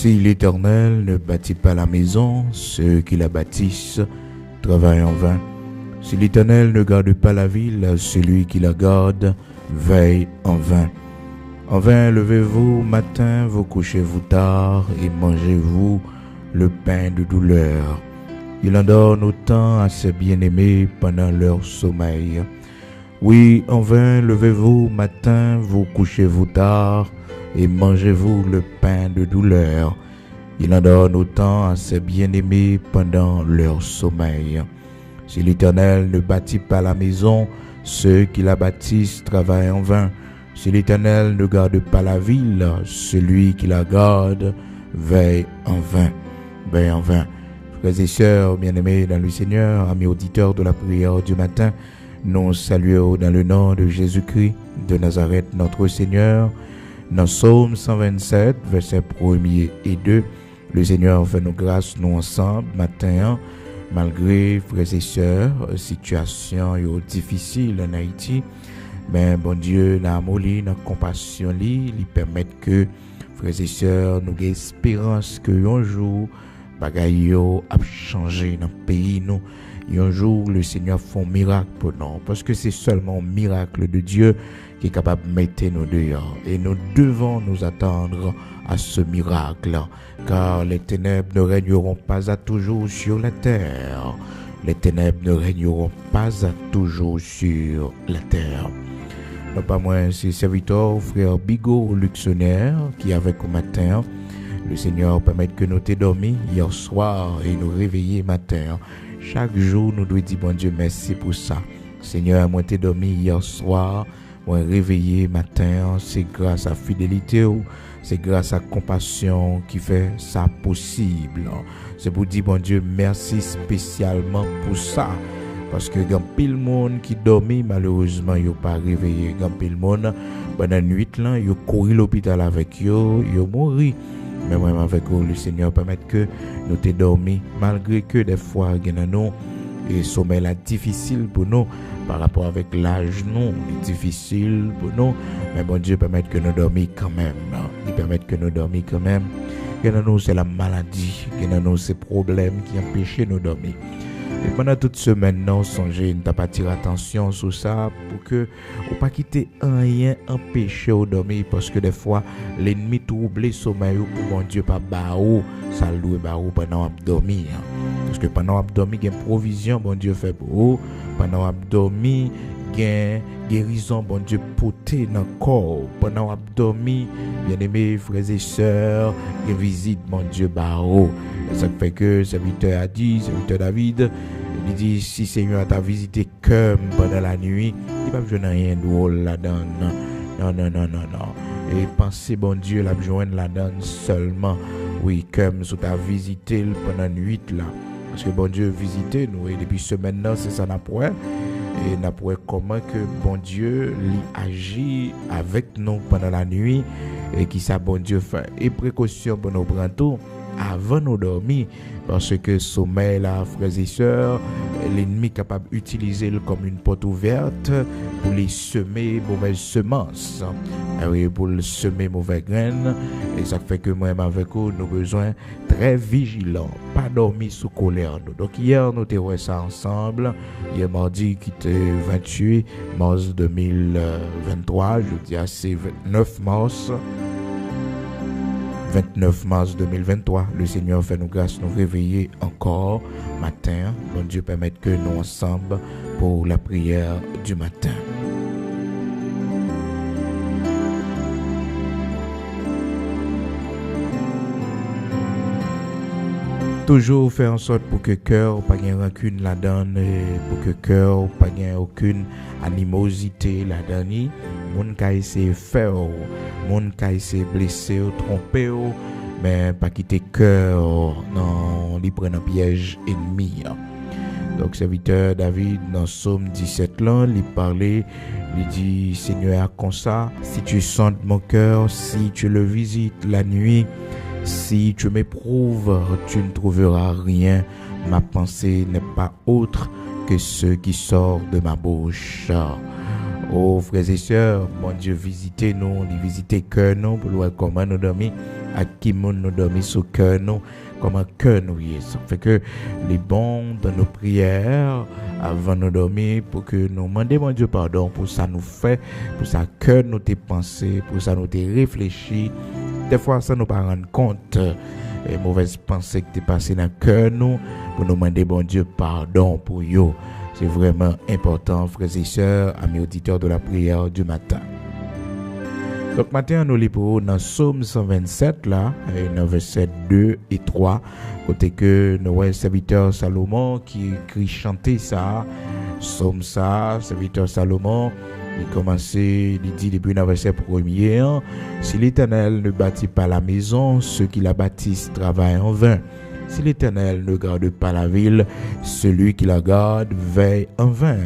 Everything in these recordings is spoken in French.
Si l'Éternel ne bâtit pas la maison, ceux qui la bâtissent travaillent en vain. Si l'Éternel ne garde pas la ville, celui qui la garde veille en vain. En vain levez-vous matin, vous couchez-vous tard et mangez-vous le pain de douleur. Il en donne autant à ses bien-aimés pendant leur sommeil. Oui, en vain levez-vous matin, vous couchez-vous tard et mangez-vous le pain de douleur. Il en donne autant à ses bien-aimés pendant leur sommeil. Si l'Éternel ne bâtit pas la maison, ceux qui la bâtissent travaillent en vain. Si l'Éternel ne garde pas la ville, celui qui la garde veille en vain. Veille en vain. Frères et sœurs bien-aimés dans le Seigneur, amis auditeurs de la prière du matin, nous saluons dans le nom de Jésus-Christ de Nazareth, notre Seigneur. Dans Psaume 127, versets 1er et 2, le Seigneur fait nos grâces, nous ensemble, matin, malgré, frères et sœurs, situation difficile en Haïti, mais bon Dieu, dans l'amour, dans la compassion, il permet que, frères et sœurs, nous ayons espérance que un jour, bagaille a changé dans le pays, nous. Et un jour, le Seigneur fait un miracle pour nous. Parce que c'est seulement un miracle de Dieu qui est capable de mettre nous dehors. Et nous devons nous attendre à ce miracle. Car les ténèbres ne régneront pas à toujours sur la terre. Les ténèbres ne régneront pas à toujours sur la terre. Non pas moins, c'est serviteur, frère Bigot, Luxonnaire, qui avec au matin, le Seigneur permet que nous t'ayons dormi hier soir et nous réveiller matin. Chaque jour, nous devons dire, bon Dieu, merci pour ça. Seigneur, moi, t'ai dormi hier soir, moi, réveillé matin, c'est grâce à fidélité, c'est grâce à compassion qui fait ça possible. C'est pour dire, bon Dieu, merci spécialement pour ça. Parce que quand pile monde qui dormit, malheureusement, il n'a pas réveillé. Quand pile monde, pendant la nuit, là, il a couru l'hôpital avec eux, il a mouru. Mais moi, avec vous, le Seigneur permet que nous t'ayons dormi, malgré que des fois, nous et sommeil là difficile pour nous, par rapport avec l'âge, nous, est difficile pour nous. Mais bon Dieu permet que nous dormions quand même. Il permet que nous dormions quand même. Que nous, c'est la maladie, que nous, c'est le problème qui empêche nous dormir. Et pendant toute semaine, nous songez, nous t'as pas tiré attention sur ça pour que ou pas quitter rien empêcher de dormir parce que des fois l'ennemi trouble le sommeil pour mon Dieu pas baou ça loue baou pendant dormir parce que pendant dormir il y a provision bon Dieu fait pour vous pendant dormir il y a guérison bon Dieu porté dans le corps pendant dormir bien-aimés frères et sœurs il y a visite bon Dieu baou ça fait que serviteur a dit serviteur David il dit si Seigneur t'a visité comme pendant la nuit il va pas rien drôle là-dedans non et pensez bon Dieu la joindre là-dedans seulement oui comme si t'as visité pendant la nuit là parce que bon Dieu visité nous et depuis semaine là c'est ça n'a pas et n'a pas comment que bon Dieu agit avec nous pendant la nuit et qui ça bon Dieu fait et précaution pour nous prendre tout avant nous dormir parce que sommeil là frères et sœurs l'ennemi est capable d'utiliser comme une porte ouverte pour les semer mauvaises semences et pour semer mauvaises graines et ça fait que moi avec vous nous besoin très vigilants pas dormir sous colère donc hier nous t'avons ça ensemble hier mardi qui était 28 mars 2023 je dis c'est 29 mars 2023, le Seigneur fait nous grâce nous réveiller encore matin. Bon Dieu permette que nous ensemble pour la prière du matin. Toujours faire en sorte pour que cœur pas gain rancune là-dedans, pour que cœur pas gain aucune animosité là-dedans. Moun ka essayer faire, moun ka essayer blesser ou tromper mais pas quitter cœur non, li prend un piège ennemi. Donc serviteur David dans Psaume 17 là, il parlait, il dit Seigneur comme ça, si tu sondes mon cœur, si tu le visites la nuit, si tu m'éprouves, tu ne trouveras rien. Ma pensée n'est pas autre que ce qui sort de ma bouche. Oh, frères et sœurs, bon Dieu, visitez-nous, visitez cœur nous, pour voir comment nous dormir, à qui nous dormir sur cœur nous, comment cœur nous y est. Ça fait que les bons dans nos prières, avant de dormir, pour que nous demandions mon Dieu pardon, pour ça nous fait, pour ça cœur nous t'es pensé, pour ça nous t'es réfléchi. Des fois, ça nous pas rendre compte, les mauvaises pensées qui t'es passées dans le cœur nous, pour nous demander bon Dieu pardon pour eux. C'est vraiment important, frères et sœurs, amis auditeurs de la prière du matin. Donc, matin, nous lisons dans Psaume 127, là, dans versets 2 et 3, côté que nous serviteur Salomon qui écrit chanter ça, Psaume ça, serviteur Salomon, il commence, il dit depuis le verset 1er, si l'Éternel ne bâtit pas la maison, ceux qui la bâtissent travaillent en vain. Si l'Éternel ne garde pas la ville, celui qui la garde veille en vain.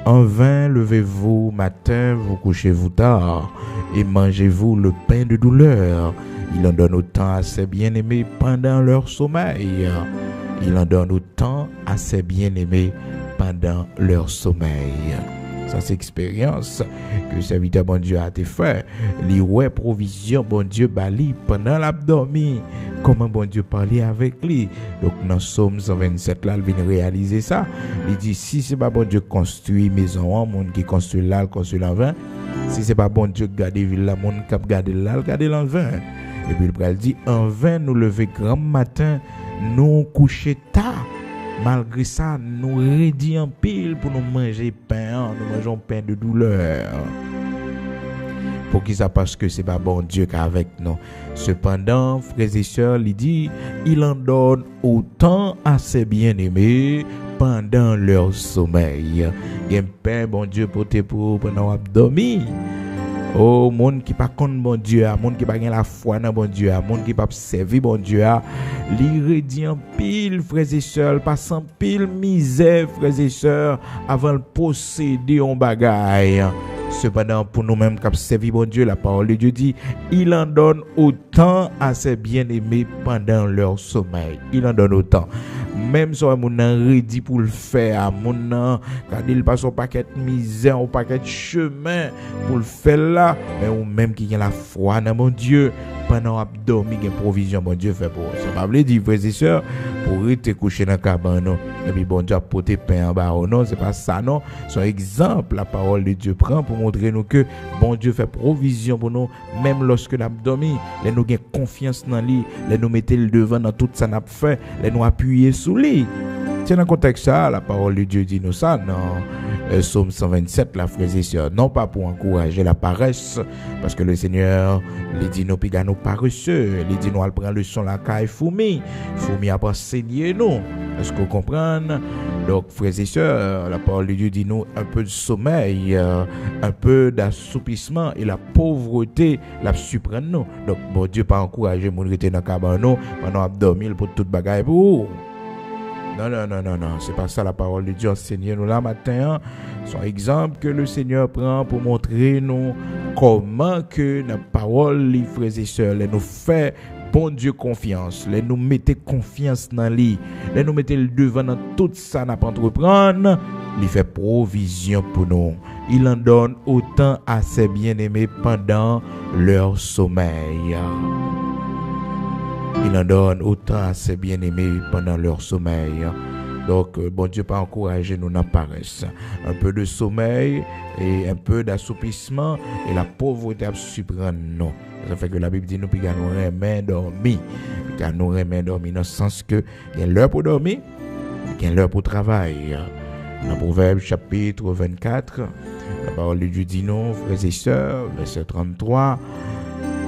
En vain levez-vous matin, vous couchez-vous tard, et mangez-vous le pain de douleur. Il en donne autant à ses bien-aimés pendant leur sommeil. Il en donne autant à ses bien-aimés pendant leur sommeil. Ça, c'est expérience que le serviteur bon Dieu a été fait. Les ouais provision bon Dieu bali pendant l'abdomen. Comment bon Dieu parlait avec lui. Donc dans Psaume 127 là, il vient réaliser ça. Il dit si c'est pas bon Dieu construit maison, monde qui construit là, construit là vain. Si c'est pas bon Dieu garder ville là, monde qui garder là, garder là vain. Et puis il dit en vain nous lever grand matin, nous coucher tard. Malgré ça, nous rédit en pile pour nous manger pain, nous mangeons pain de douleur. Pour qui ça? Parce que c'est pas bon Dieu qu'avec nous. Cependant, frères et sœurs, il dit, il en donne autant à ses bien-aimés pendant leur sommeil. Il y a un pain, bon Dieu, pour pendant l'abdomen. Oh, monde qui pas contre bon Dieu, monde qui pas gain la foi dans bon Dieu, monde qui pas servir bon Dieu, l'irrédit en pile, frères et sœurs, pas sans pile misère, frères et sœurs, avant de posséder un bagaille. Cependant, pour nous-mêmes qui servir bon Dieu, la parole de Dieu dit, il en donne autant à ses bien-aimés pendant leur sommeil. Il en donne autant. Même si on a rédi pour le faire, quand il passe au paquet de misère, au paquet de chemin pour le faire là, mais ou même qui a la foi dans mon Dieu, pendant abdomen, il y a provision, mon Dieu fait pour ça. Ça veut dire, frères et sœurs, pour être couché dans le cabane, et puis bon Dieu a porté pain en bas, non, c'est pas ça, non. C'est un exemple, la parole de Dieu prend pour montrer nous que bon Dieu fait provision pour nous, même lorsque l'abdomen, les nous avons confiance dans lui, les nous mettons le devant dans tout ça n'a fait, les nous appuyer sous lui. C'est dans le contexte ça, la parole de Dieu dit nous ça, dans Psaume 127, la frères et sœurs, non pas pour encourager la paresse, parce que le Seigneur, il dit nous piga nous paresseux, il dit nous al prendre le son la caille fourmi a pas saigner nous. Est-ce que vous comprenez? Donc, frères et sœurs, la parole de Dieu dit nous un peu de sommeil, un peu d'assoupissement et la pauvreté la surprend nous. Donc, bon Dieu pas encourager mon rester dans cabane pendant abdomen pour toute bagaille pour. Non, c'est pas ça la parole de Dieu enseigne nous là matin. C'est un exemple que le Seigneur prend pour montrer nous comment que la parole, les frères et sœurs, les nous fait bon Dieu confiance, les nous mettez confiance dans lui, les nous mettez le devant dans tout ça n'a pas entreprendre, il fait provision pour nous. Il en donne autant à ses bien-aimés pendant leur sommeil. Il en donne autant à ses bien-aimés pendant leur sommeil. Donc, bon Dieu pas encourager nous dans paresse. Un peu de sommeil et un peu d'assoupissement et la pauvreté surprend nous. Ça fait que la Bible dit nous puis nous remet dormir. Puis nous remet dormir dans le sens que il y a l'heure pour dormir, il y a l'heure pour travailler. Dans Proverbe chapitre 24, la parole de Dieu dit non, frères et sœurs, verset 33.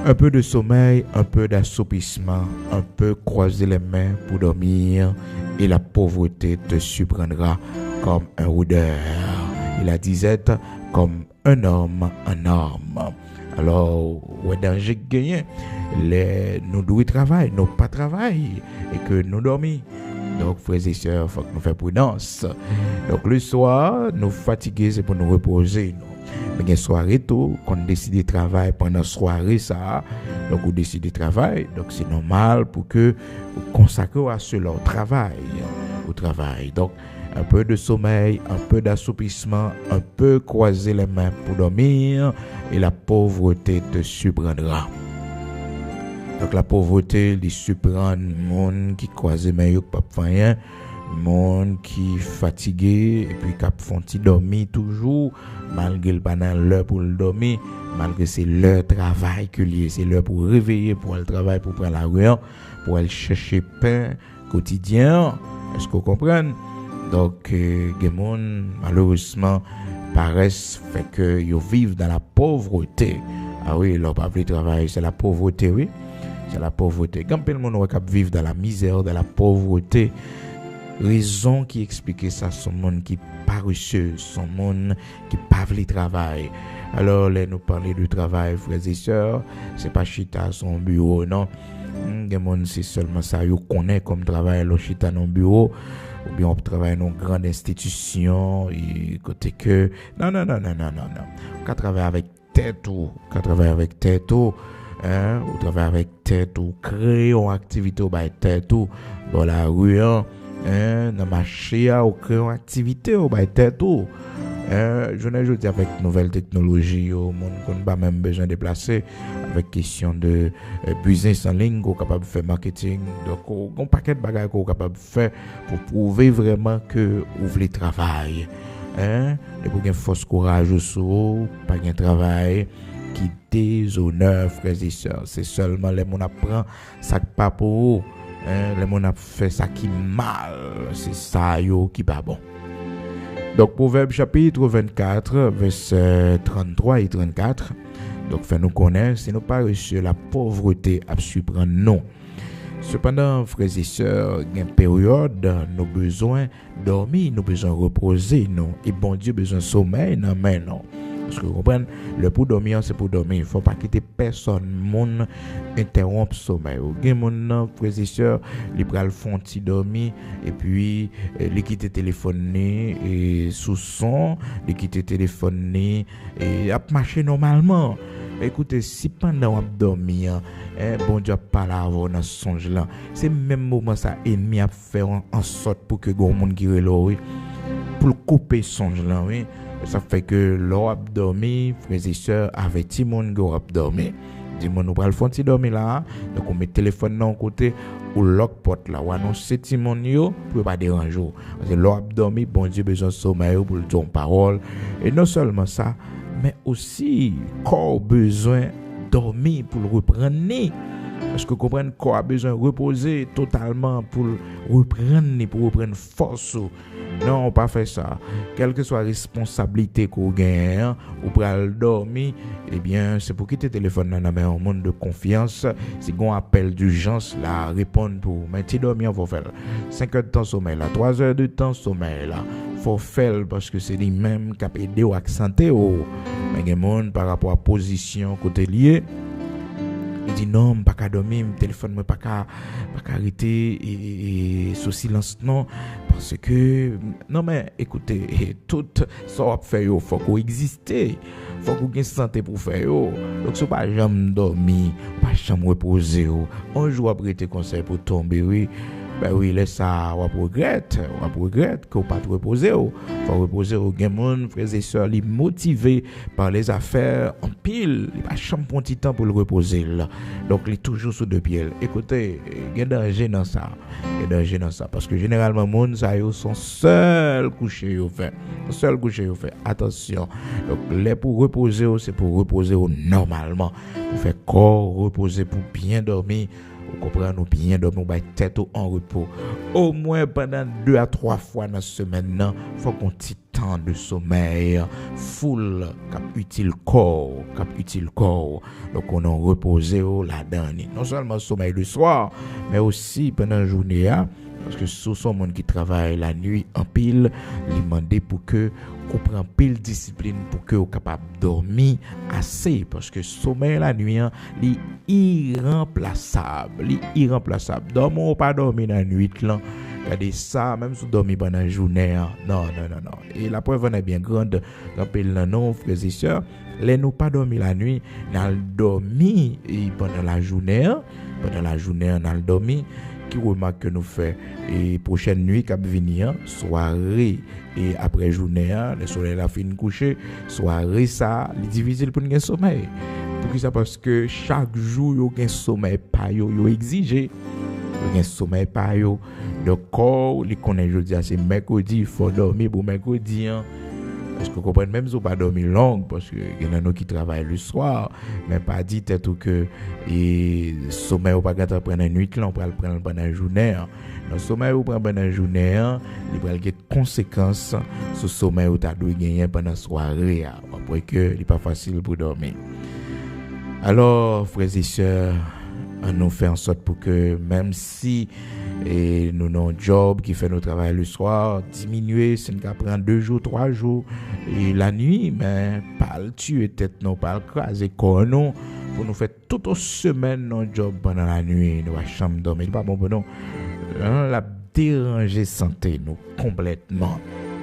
Un peu de sommeil, un peu d'assoupissement, un peu croiser les mains pour dormir et la pauvreté te surprendra comme un rôdeur. Et la disette comme un homme en arme. Alors, ouais, danger gagné, nous devons travailler, nous pas travailler et que nous dormons. Donc, frères et sœurs, il faut que nous fassions prudence. Donc, le soir, nous fatigués, c'est pour nous reposer. Mais une soirée tout, quand on décide de travailler pendant la soirée, ça, donc on décide de travailler, donc c'est normal pour que vous consacrez à cela au travail. Donc, un peu de sommeil, un peu d'assoupissement, un peu croiser les mains pour dormir et la pauvreté te surprendra. Donc la pauvreté, il surprend monde qui croise les mains et pas rien, monde qui fatigué et puis qui font dormir toujours malgré le pas dans l'heure pour le dormir, malgré c'est leur travail que lié, c'est l'heure pour réveiller pour le travail, pour prendre la rue, pour aller chercher pain quotidien. Est-ce que vous comprenez? Donc les gens malheureusement paraissent fait que ils vivent dans la pauvreté. Ah oui, leur pas de travail, c'est la pauvreté, oui. C'est la pauvreté. Quand le monde vivre dans la misère, dans la pauvreté, raison qui explique ça, son monde qui paresseux, son monde qui pas veut travail. Alors, là, nous parler du travail, frères et sœurs, c'est pas chita son bureau, non. Les gens, c'est seulement ça, ils connaissent comme travail, le chita dans bureau, ou bien on travaille dans une grande institution, et côté que, non. On travaille avec tête ou, on travaille avec tête ou, ou travaille avec tête ou, créer une activité ou, tête ou, dans la rue, dans le marché, ou créer une activité ou, tête ou. Je dis avec nouvelles technologies, au monde qu'on n'a pas même besoin de déplacer, avec question de business en ligne, qu'on est capable de faire marketing, donc on a un paquet de bagages qu'on est capable de faire pour prouver vraiment que vous voulez travailler. Et pour qu'il y ait force courage aussi, pas de travail qui déshonore, frères et sœurs. C'est seulement les gens apprennent ça qui pas pour eux, les gens fait ça qui mal, c'est ça qui pas bon. Donc, Proverbe chapitre 24, versets 33 et 34. Donc, fait nous connaître, si nous pas reçu la pauvreté à surprendre non. Cependant, frères et sœurs, il y a une période, nous besoin dormir, nous besoin reposer, non. Et bon Dieu, besoin sommeil, non, mais non. Parce que vous comprenez, le pour dormir, c'est pour dormir. Il ne faut pas quitter personne, mon interrompre le sommeil. Il y a mon frères et sœurs, ils prennent le fond de dormir, et puis, ils quittent le téléphone et sous son, ils quittent le téléphone et marcher normalement. Écoutez, si pendant qu'on dormi, bon Dieu pas là avant dans ce songe là, c'est même moment ça ennemi a fait en sorte pour que grand monde qui relou pour couper songe là, oui. Ça fait que l'on a dormi, frères et sœurs, avec tout le monde qui a dormi. Dis-moi, nous allons faire un dormi là, donc on met le téléphone dans le côté, ou lock porte là, ou annoncer tout le monde pour pas déranger. Parce que l'on a dormi, bon Dieu besoin de sommeil pour le dire parole. Et non seulement ça, mais aussi, corps besoin dormir pour le reprendre. Parce que vous comprenez, le corps a besoin de reposer totalement pour reprendre force. Non, on pas fait ça. Quelle que soit la responsabilité qu'on gagne, ou pour dormir, eh bien, c'est pour quitter le téléphone dans un monde de confiance. Si on appelle d'urgence, là, répondre pour. Mais tu dormir, il faut faire 5 heures de temps sommeil, là, 3 heures de temps sommeil, là. Faut faire parce que c'est lui-même qui a aidé à santé. Mais il y a des gens par rapport à la position côté lié. Il dit non, pas qu'à dormir, mon téléphone pas qu'à arrêter et sous silence non parce que non mais écoutez, tout ça va faire faut qu'on existe, faut qu'on ait santé pour faire donc c'est pas jamais dormir, pas jamais reposer un jour après tes conseils pour tomber oui. Ben oui, laisse ça, on regrette qu'on pas te reposer. Faut reposer au gamon, frères et sœurs, les motivés par les affaires en pile. Il pas champ un petit temps pour le reposer là. Donc il est toujours sous deux pieds. Écoutez, il y a danger dans ça. Parce que généralement monde ça yo sont seuls couchés yo fait. Attention. Donc les pour reposer c'est pour reposer normalement. Pour faire corps reposer pour bien dormir. Vous comprenez, nous bien dormir, nous tête en repos. Au moins pendant 2 à 3 fois dans la semaine, il faut qu'on ait petit temps de sommeil, full, cap utile corps. Donc on a reposé là-dedans. Non seulement sommeil le soir, mais aussi pendant la journée. Parce que ce sont les gens qui travaillent la nuit en pile, ils demandent pour que qu'on prenne pile discipline pour que vous capable de dormir assez. Parce que sommeil la nuit, est irremplaçable. Dormir ou pas dormir dans la nuit, là. Regardez ça, même si vous dormez pendant la journée. Non. Et la preuve est bien grande. Rappelez non, frères et sœurs, les nous pas dormir la nuit, nous dormir pendant la journée. On a dormi. qui remarque que nous fait et prochaine nuit cap venir soirée et après journée le soleil la fin coucher soirée ça est difficile pour nous sommeil pour qui ça parce que chaque jour yo gain sommeil pas yo exigé yo gain sommeil pas yo le corps il connaît jeudi c'est mercredi il faut dormir pour mercredi parce que vous comprenez même si vous pas dormir long parce que il y en a qui travaillent le soir mais pas dit tout que et sommeil ou pas gâter prendre une nuit là on peut le prendre pendant la journée le sommeil ou prendre pendant la journée il va avoir des conséquences sur sommeil ou tu dois gagner pendant la soirée après que il pas facile pour dormir. Alors frères et sœurs on nous fait en sorte pour que même si et nous avons un job qui fait notre travail le soir, diminuer, c'est nous prend 2 jours, 3 jours et la nuit, mais pas le tuer tête non, pas le craser corps non, pour nous faire toute une semaine nos job pendant la nuit, nous va chambre dormir, pas bon pour nous, la déranger santé nous complètement.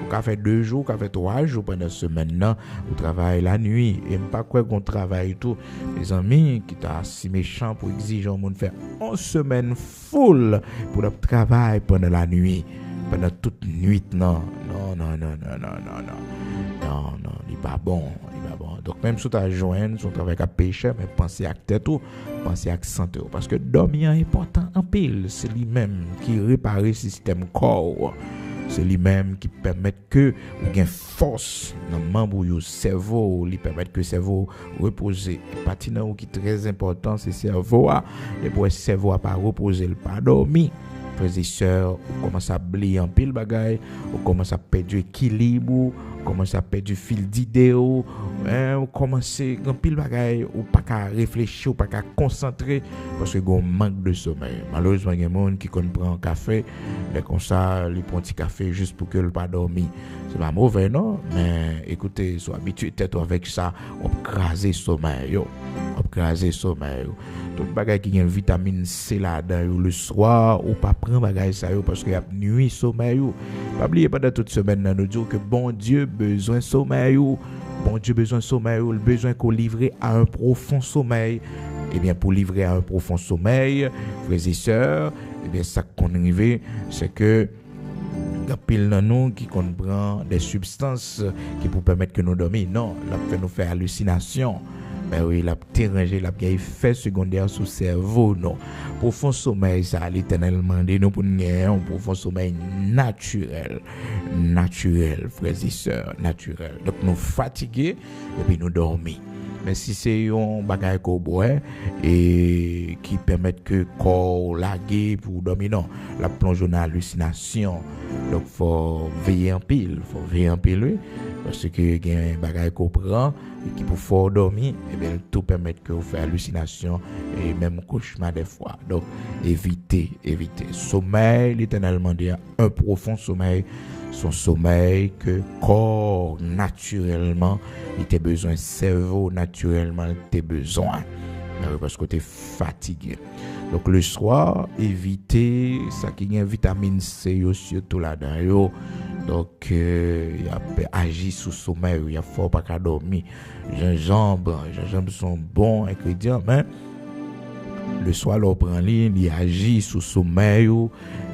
Qu'a fait 2 jours, qu'a fait 3 jours pendant la semaine là, on travaille la nuit et pas quoi qu'on travaille tout. Les amis qui t'a si méchant pour exiger on monde faire une semaine full pour le travail pendant la nuit, pendant toute nuit non, il pas bon. Donc même si tu as joint, si tu travailles avec péché, mais pensez à tête ou pensez à santé parce que dormir est important en pile, c'est lui-même qui répare le système corps. C'est lui-même qui permet que vous gain force dans le membre du cerveau, lui permet que le cerveau repose. Et partie qui est très important, c'est le cerveau. Et pour le cerveau pas reposer, il pas dormir. Frères et sœurs, on commence à oublier en pile bagaille, on commence à perdre l'équilibre, on commence à perdre le fil d'idée, on commence à pile bagaille, ou pas qu'à réfléchir, ou pas qu'à concentrer parce que on manque de sommeil. Malheureusement, il y a des gens qui prennent un café, mais comme ça, ils prennent un petit café juste pour qu'ils ne pas dormir. C'est pas mauvais, non? Mais écoutez, sois habitué peut-être avec ça, on crase le sommeil, Tout bagay qui a vitamine C là-dedans le soir ou pas prendre bagay ça parce qu'il y a nuit sommeil. Pas oublier pendant toute semaine nous dire que bon Dieu besoin sommeil. Bon Dieu besoin sommeil, le besoin qu'on livre à un profond sommeil. Et bien pour livrer à un profond sommeil, frères et sœurs, et bien ça qu'on arrive c'est que il y a pile dans nous qui comprend des substances qui pour permettre que nous dormions. Non, ça fait nous faire hallucination. Mais oui, la dérangé, la effet secondaire sur le cerveau, non. Profond sommeil, ça l'éternel demandé nous pour nous un profond sommeil naturel, frères et sœurs, naturel. Donc nous fatigués et puis nous dormir. Mais si c'est un bagage qu'on boit et qui permet que corps laguer pour dormir, non, la plonge en hallucination. Donc faut veiller en pile, oui. Parce que il y a un bagage qu'on prend et qui pour fort dormir et bien tout permet que vous fassiez hallucination et même cauchemar des fois. Donc évitez sommeil l'éternellement dit un profond sommeil, son sommeil que corps naturellement il a besoin, cerveau naturellement il a besoin parce que tu es fatigué. Donc le soir évitez ça qui a vitamine C surtout là-dedans. Donc il agit sous sommeil, il y a fort pas qu'à dormir. Gingembre sont bons ingrédients, mais le soir l'on prend il agit sous sommeil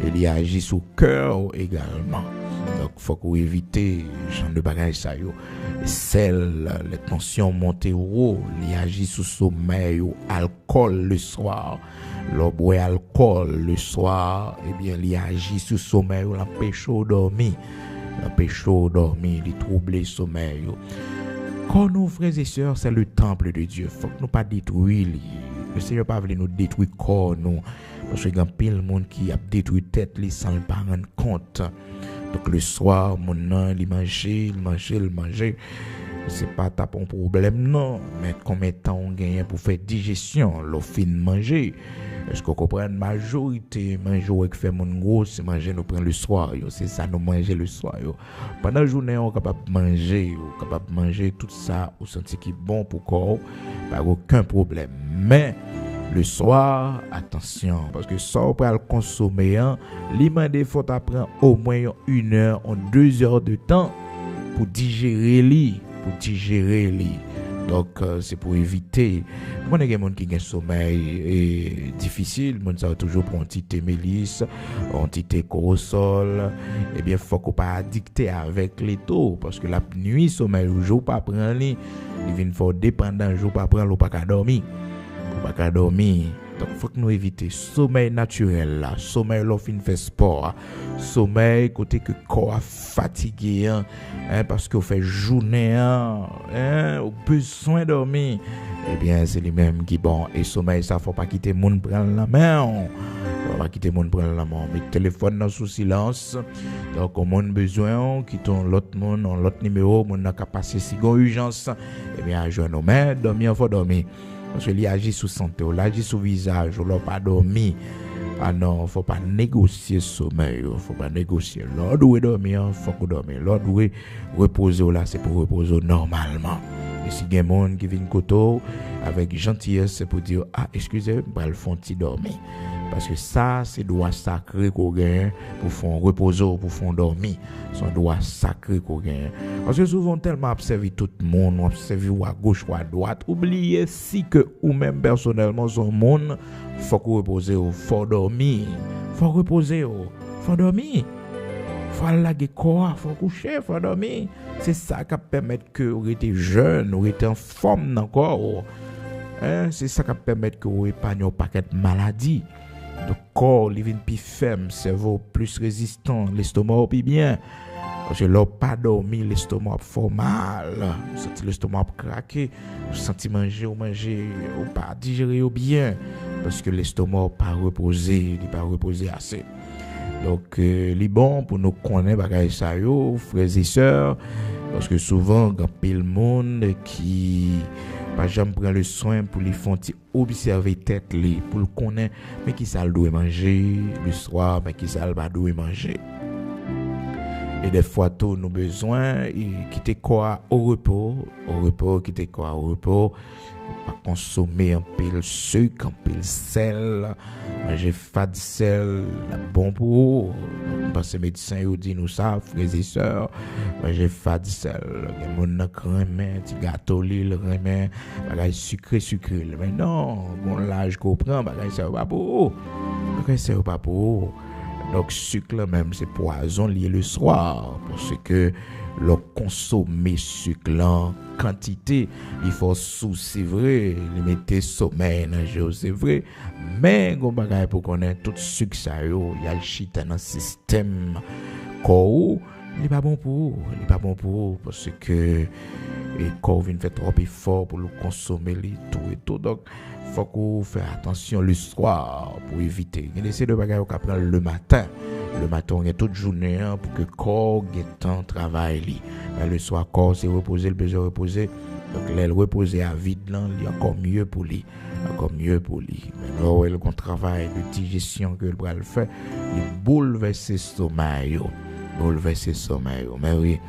et il agit sous cœur également. Donc faut qu'on évite genre de bagages ça yo. Sel, les tensions montées haut, il agit sous sommeil ou alcool le soir. L'on boit alcool le soir, et bien il agit sous sommeil ou l'empêche de dormir. Il trouble le sommeil. Quand nous frères et sœurs, c'est le temple de Dieu. Faut que nous pas détruire. Le Seigneur pas veut nous détruire corps nous. Parce qu'il y a plein de monde qui a détruit tête sans le pas rendre compte. Donc le soir, mon nom, il mange. C'est pas un problème non, mais combien de temps on gagne pour faire digestion, le fin manger. Est-ce qu'on comprend la majorité manger qui fait mon gros, c'est manger nous prend le soir, c'est ça nous manger le soir. Pendant la journée on capable manger tout ça au senti qui est bon pour corps, pas aucun problème. Mais le soir, attention, parce que ça on peut le consommer, l'imandé faut apprendre au moins 1 heure, en 2 heures de temps pour digérer lui. Donc, c'est pour éviter. Moi, il y a des gens qui ont un sommeil difficile. Moi, ça va toujours pour un petit thé mélisse, un petit thé corosol. Eh bien, il faut qu'on pas addicter avec les taux. Parce que la nuit, sommeil, le jour, pas prendre, il vient faut dépendant, le jour, pas prendre, pas qu'à dormir. Pas qu'à dormir. Donc, il faut que nous évitions sommeil naturel, là, sommeil lorsqu'on fait sport, sommeil côté que corps fatigué, hein, parce qu'on fait journée, au besoin de dormir. Eh bien, c'est les mêmes qui bon. Et sommeil, ça, faut pas quitter le monde prendre la main. Faut pas quitter le monde prendre la main. Mais le téléphone dans sous silence. Donc, on a besoin, quittons l'autre monde, l'autre numéro, on n'a qu'à passer si une urgence. Eh bien, à jouer nos mains, dormir, faut dormir. Parce qu'il agit sous santé, il agit sous visage, il n'a pas dormi. Ah non, il ne faut pas négocier sommeil, il ne faut pas négocier. L'ordre doit dormir, il faut qu'on dorme. L'ordre doit reposer, là, c'est pour reposer normalement. Et si il y a des gens qui viennent côté avec gentillesse, c'est pour dire, ah, excusez, je vais le faire dormir. Parce que ça, c'est droit sacré qu'on gagne pour faire reposer, pour faire dormir. C'est un droit sacré qu'on gagne. Parce que souvent, tellement observé tout le monde, observé ou à gauche ou à droite, oubliez si que ou même personnellement, son monde, il faut qu'on repose, il faut dormir. Il faut reposer, il faut dormir. Il faut aller laguer corps, il faut coucher, il faut dormir. C'est ça qui permet que vous êtes jeune, vous êtes en forme dans le corps. C'est ça qui permet que vous épargnez un paquet de maladies. Le corps, il devient plus ferme, cerveau plus résistant, l'estomac plus bien. Parce que l'on pas dormi, l'estomac fait mal. Vous sentez l'estomac craquer, vous sentez manger ou pas digérer bien. Parce que l'estomac pas reposé, il pas reposé assez. Donc, il est bon pour nous connaître bagay ça yo, frères et sœurs, parce que souvent, il y a pile monde qui pas jamais prend le soin pour les faire observer tête li, pour le connaître, mais qui ça doit manger le soir, mais qui ça pas doit manger. Et des fois, tout nous besoin, quitter quoi au repos, quitter quoi au repos, pas consommer un peu de sucre, un peu de sel, manger pas de sel, bon pour vous. Parce que les médecins ils disent nous ça, frères et sœurs, manger pas de sel, les gens qui remet, petit gâteau, l'île remet, bagage sucré. Mais non, bon l'âge qu'on prend, bagage ça va pas pour vous. Bagage ça va pas pour vous. Donc, sucre, même, c'est poison lié le soir. Parce que le consommer sucre en quantité, il faut c'est vrai, limiter sommeil, c'est vrai. Mais, pour connaître tout sucre, il y a le chita dans le système. Corps, il n'est pas bon pour vous. Parce que le corps vient faire trop effort pour le consommer, tout et tout. Donc, faut qu'on fasse attention le soir pour éviter. Il essaie de bagager qu'on prend le matin. Le matin, on est toute journée pour que le corps ait temps de travail. Mais le soir, le corps s'est reposé, le besoin reposer. Donc, l'aile reposer à vide, il est encore mieux pour lui. Mais là, il y a un travail de digestion que le bras le fait, il bouleverse le sommeil. Mais oui,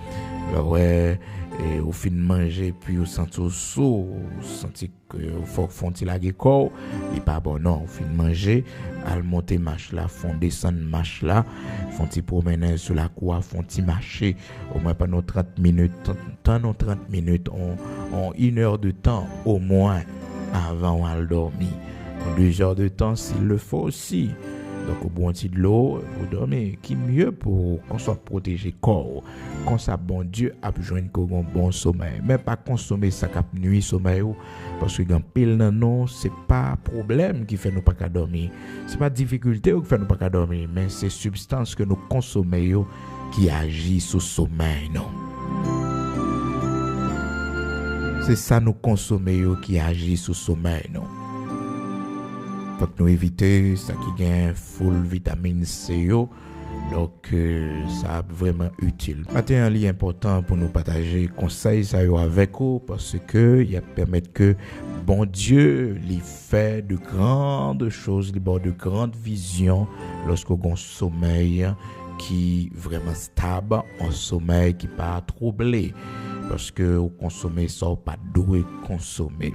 alors, et au fin de manger, puis au senti au saut, au senti que faut la corps, il pas bon non, au fin de manger, al monter marche là, font descendre marche là, font promener sur la cour, font marcher au moins pendant 30 minutes, pendant 30 minutes, on 1 heure de temps au moins avant de dormir. En 2 heures de temps s'il le faut aussi. Donc, au bon petit de l'eau, vous dormez. Qui mieux pour qu'on soit protégé corps. Quand ça, bon Dieu, a besoin de un bon sommeil. Mais pas consommer ça cap nuit sommeil. Parce que dans pile non, c'est pas problème qui fait nous pas qu'à dormir. C'est pas difficulté qui fait nous pas qu'à dormir. Mais c'est substance que nous consommons qui agit sur sommeil, non. C'est ça nous consommons qui agit sur sommeil, non. Faut que nous éviter ça qui gagne full vitamine C. Donc, ça est vraiment utile. Matin, un lien important pour nous partager conseils ça avec vous parce que il permet que bon Dieu lui fait de grandes choses, lui donne de grandes visions lorsqu'on a un sommeil qui est vraiment stable, un sommeil qui n'est pas troublé parce que au consommer ça, pas doué consommer.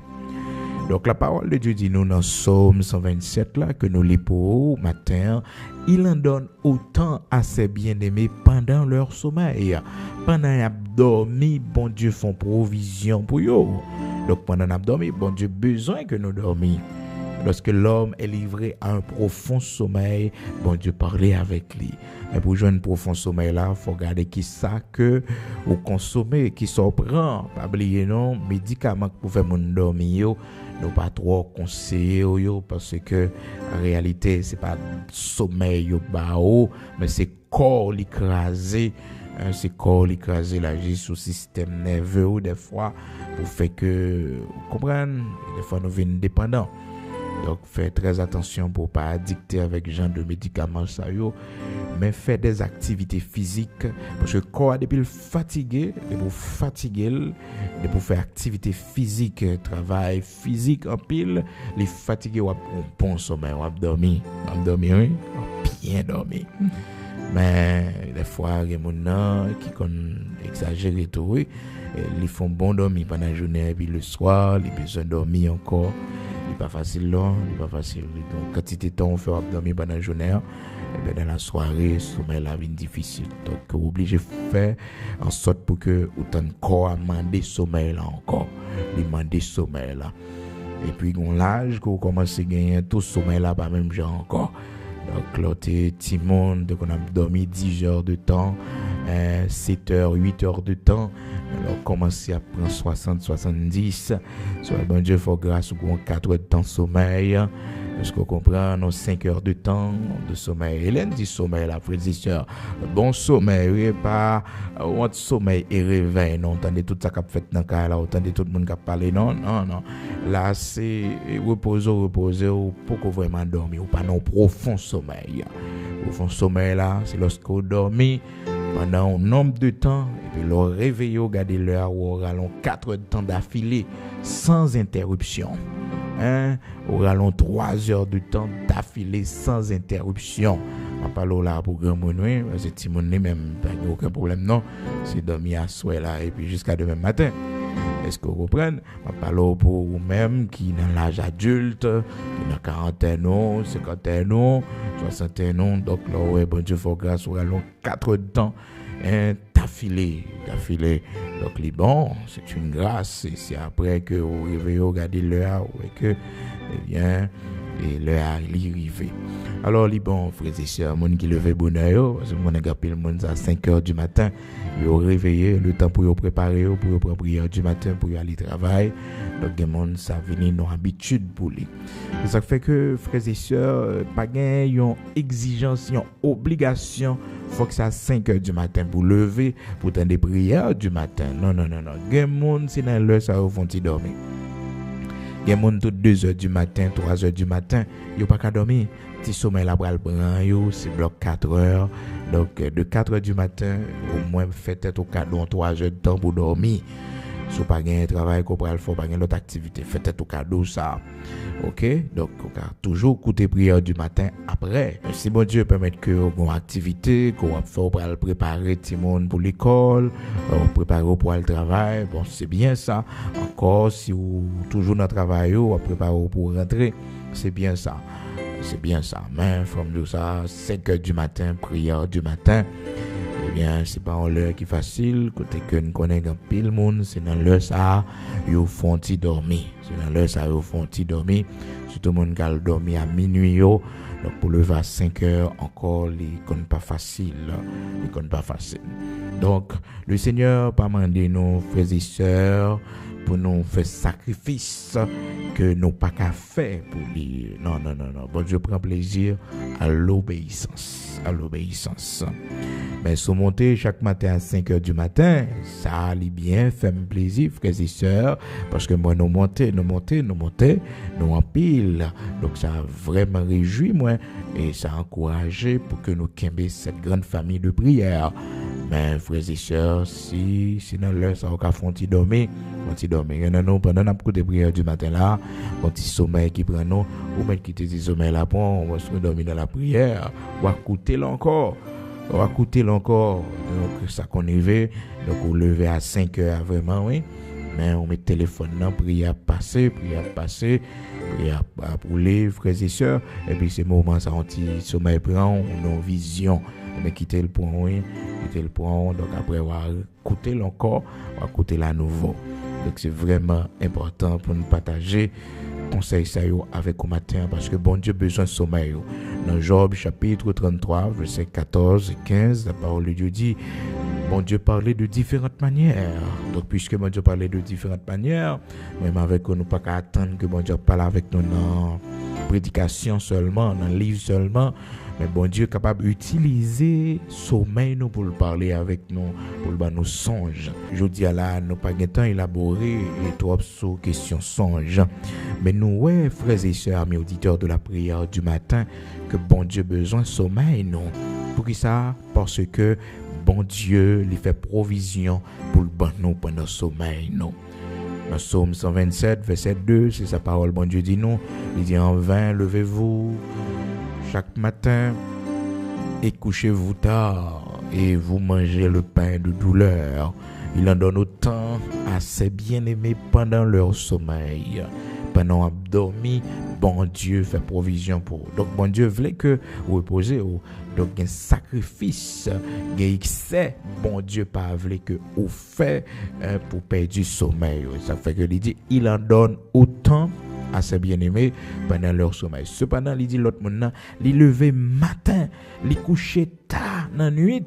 Donc la parole de Dieu dit nous dans Psaume 127 là que nous lisons pour matin, il en donne autant à ses bien-aimés pendant leur sommeil. Pendant qu'ils dorment, bon Dieu font provision pour eux. Donc pendant qu'on a dormi, bon Dieu besoin que nous dormions. Lorsque l'homme est livré à un profond sommeil, bon Dieu parlait avec lui. Mais pour jouer un profond sommeil là, il faut regarder qui ça que vous consommez, qui s'en prend. Pas oublier non, médicaments pour faire mon dormir, nous pas trop conseiller parce que en réalité c'est pas sommeil yo bao, mais c'est corps l'écrasé. C'est corps l'écrasé là juste au système nerveux ou des fois pour faire que vous comprenez, des fois nous venons dépendants. Donc, faites très attention pour ne pas addicter avec genre de médicaments, ça mais faites des activités physiques. Parce que quand depuis le fatigué, de pour faire activité physique, travail physique en pile, les fatigués ont un bon sommeil, ont dormi, oui, bien dormi. Mais des fois, il y a des gens qui exagèrent tout, oui. Ils font bon dormir pendant la journée, et puis le soir, ils ont besoin de dormir encore. C'est pas facile là, c'est pas facile. Donc quantité de temps on fait dormir pendant la journée, et bien dans la soirée, sommeil la vie difficile. Donc obligé de faire en sorte pour que autant de corps à demander sommeil là encore, demander sommeil là. Et puis on l'âge qu'on commence à gagner tout sommeil là pas même genre encore. Donc là t'es petit monde, donc on a dormi 10 heures de temps, 7 heures, 8 heures de temps. Alors commencer à prendre 60, 70. Soit bon Dieu faut grâce au 4 heures de temps de sommeil. Est-ce qu'on comprend nos 5 heures de temps de sommeil? Hélène dit sommeil là, frères et sœurs. Bon sommeil, oui, pas votre sommeil et réveil. Non, entendez tout ça qu'a fait dans le cas là, entendez tout le monde qui a parlé. Non. Là, c'est reposer, pour que vraiment dormir ou pas non profond sommeil. Profond sommeil là, c'est lorsque vous dormez pendant un nombre de temps et puis le réveil, regardez l'heure où on allons 4 heures de temps d'affilée sans interruption. On allons 3 heures de temps d'affilée sans interruption. On parle là pour grand monde, parce que petit monde même pas aucun problème non, c'est dormir à soir là et puis jusqu'à demain matin. Est-ce que vous comprenez? On parle pour vous-même qui dans l'âge adulte, qui dans 40 ans, 50 ans, 60 ans, donc là ouais bon Dieu faut grâce on allons 4 heures de temps d'affilée. Donc les bon, c'est une grâce. Et c'est après que vous réveillez, regardez l'heure et que eh bien et l'heure arrive. Alors les bons frères et sœurs, monde qui levé bonheur, parce que mon agapé le monde à 5 heures du matin, ils ont réveillé le temps pour préparer pour prendre prière du matin pour aller travailler. Donc les monde ça venir nos habitudes pour lui. Et ça fait que frères et sœurs, pas gain une exigence, une obligation, faut que ça 5 heures du matin pour lever pour tendre des prières du matin. Non. Les monde c'est dans l'heure ça vont dormir. Il y a des gens 2 heures du matin, 3 heures du matin, ils n'ont pas qu'à dormir. Petit sommeil là, c'est bloc 4 heures. Donc, de 4 heures du matin, au moins, faites au cadeau 3 heures de temps pour dormir. Si vous n'avez pas de travail, vous n'avez pas d'autre activité, faites au cadeau ça. Ok? Donc, vous pouvez toujours écouter prière du matin après. Si bon Dieu permet que vous ayez une activité, que vous pouvez préparer tout le monde pour l'école, préparer pour le travail, bon, c'est bien ça. Encore, si vous toujours dans le travail, vous préparez pour rentrer, c'est bien ça. Mais, il faut me dire ça, 5 heures du matin, prière du matin. Eh bien, c'est pas l'heure qui est facile. Côté que nous connaissons pile monde, c'est dans l'heure ça, ils font dormir. Surtout le monde qui a dormi à minuit. Donc, pour lever à 5 heures, encore, ils ne pas facile. Donc, le Seigneur pas demandé nos frères et sœurs pour nous faire sacrifice que nous pas qu'à faire pour lui. Non. Bon Dieu prend plaisir à l'obéissance. Mais se monter chaque matin à 5 heures du matin, ça allait bien, fait plaisir, frères et sœurs, parce que moi, nous monter, nous en pile. Donc, ça a vraiment réjoui, moi, et ça a encouragé pour que nous quimbions cette grande famille de prière. Mais, frères et sœurs, si dans l'heure, ça va faire dormir. Pendant notre coup de prière du matin là, un petit sommeil qui prend nous, ou même qui te dit sommeil là, on va se dormir dans la prière, on va écouter l'encore. Donc, ça qu'on y va, donc on lever à 5 heures vraiment, oui. Mais on met le téléphone là, prière passer, prière pour les frères et sœurs. Et puis, ces moments, ça, on petit sommeil prend, on a vision. Mais quitter le point, donc après, on va écouter l'encore, on va écouter la nouveau. Donc c'est vraiment important pour nous partager conseil ça avec au matin parce que bon Dieu besoin de sommeil. Dans Job chapitre 33 verset 14 et 15, la parole de Dieu dit bon Dieu parlait de différentes manières. Donc puisque bon Dieu parlait de différentes manières, même avec nous pas qu'à attendre que bon Dieu parle avec nous dans prédication seulement, dans livre seulement, mais bon Dieu est capable d'utiliser sommeil nous pour le parler avec nous, pour le nous songe. Je dis à la nous pas de temps élaborer les trop sur question songe. Mais nous ouais frères et sœurs, mes auditeurs de la prière du matin, que bon Dieu besoin de sommeil nous. Pour qui ça? Parce que bon Dieu lui fait provision pour le bon nous pendant le sommeil nous. Dans Psaume 127 verset 2, c'est sa parole, bon Dieu dit nous, il dit en vain levez-vous chaque matin et couchez-vous tard et vous mangez le pain de douleur. Il en donne autant à ses bien-aimés pendant leur sommeil. Pendant abdormi, bon Dieu fait provision pour eux. Donc bon Dieu voulait que vous reposez. Donc un sacrifice, un excès, bon Dieu pas voulait que vous fait pour perdre du sommeil. Ça fait que il dit il en donne autant à ses bien-aimés pendant leur sommeil. Cependant, il dit l'autre monde, il levé matin, il couché tard dans la nuit,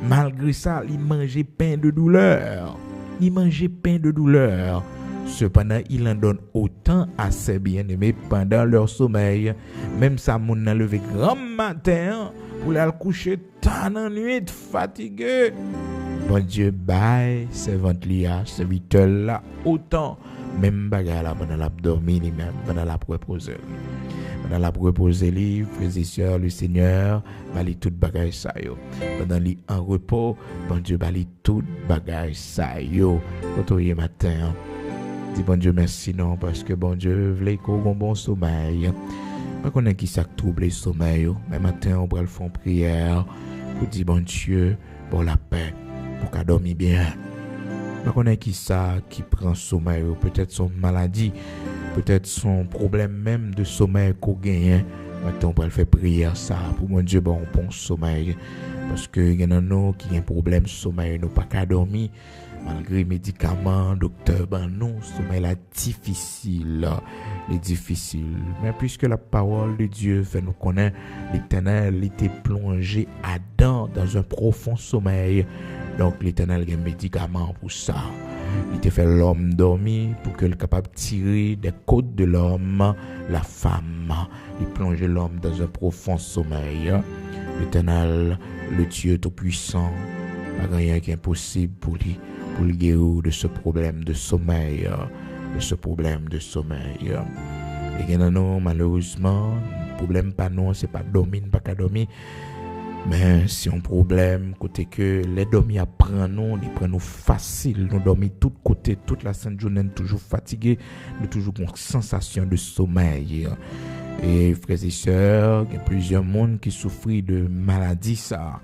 malgré ça, il mangeait pain de douleur. Il mangeait pain de douleur. Cependant, il en donne autant à ses bien-aimés pendant leur sommeil. Même ça, mon a levé grand matin pour aller coucher tard dans la nuit, fatigué. Bon Dieu, bye, serviteur là, autant. Même bagarre là, pendant l'abdomen, même pendant la reposer. Pendant la reposer, frères et sœurs, le Seigneur, bali toute bagaille ça yo. Pendant li en repos, bon Dieu, bali toute bagaille ça yo. Quand on y est matin, dis bon Dieu merci non, parce que bon Dieu voulait qu'on ait un bon sommeil. Pas qu'on ait qui ça trouble le sommeil. Mais matin, on va le faire prière pour dire bon Dieu, pour la paix, pour qu'à dormir bien. Pas qu'on ait qui ça qui prend sommeil, peut-être son maladie, peut-être son problème même de sommeil qu'on gagne. Maintenant, on va le faire prière ça pour mon Dieu, bon sommeil. Parce que il y en a nous qui ont un problème de sommeil, nous pas qu'à dormir. Malgré les médicaments, docteur, nous, sommeil là difficile, Mais puisque la parole de Dieu fait nous connaître, l'Éternel était plongé Adam dans un profond sommeil. Donc l'Éternel a un médicament pour ça. Il te fait l'homme dormir pour qu'il soit capable de tirer des côtes de l'homme, la femme. Il plonge l'homme dans un profond sommeil. L'Éternel, le Dieu tout-puissant, pas rien qui est impossible pour lui. Pour le guérir de ce problème de sommeil, Et non, malheureusement, le problème pas non, c'est pas dormir, pas qu'à dormir, mais c'est un problème côté que les dormir apprennent nous, ils prennent nous facile, nous dormir tout côté, toute la sainte journée, toujours fatigué, nous toujours une sensation de sommeil. Et frères et sœurs, il y a plusieurs monde qui souffrent de maladies ça.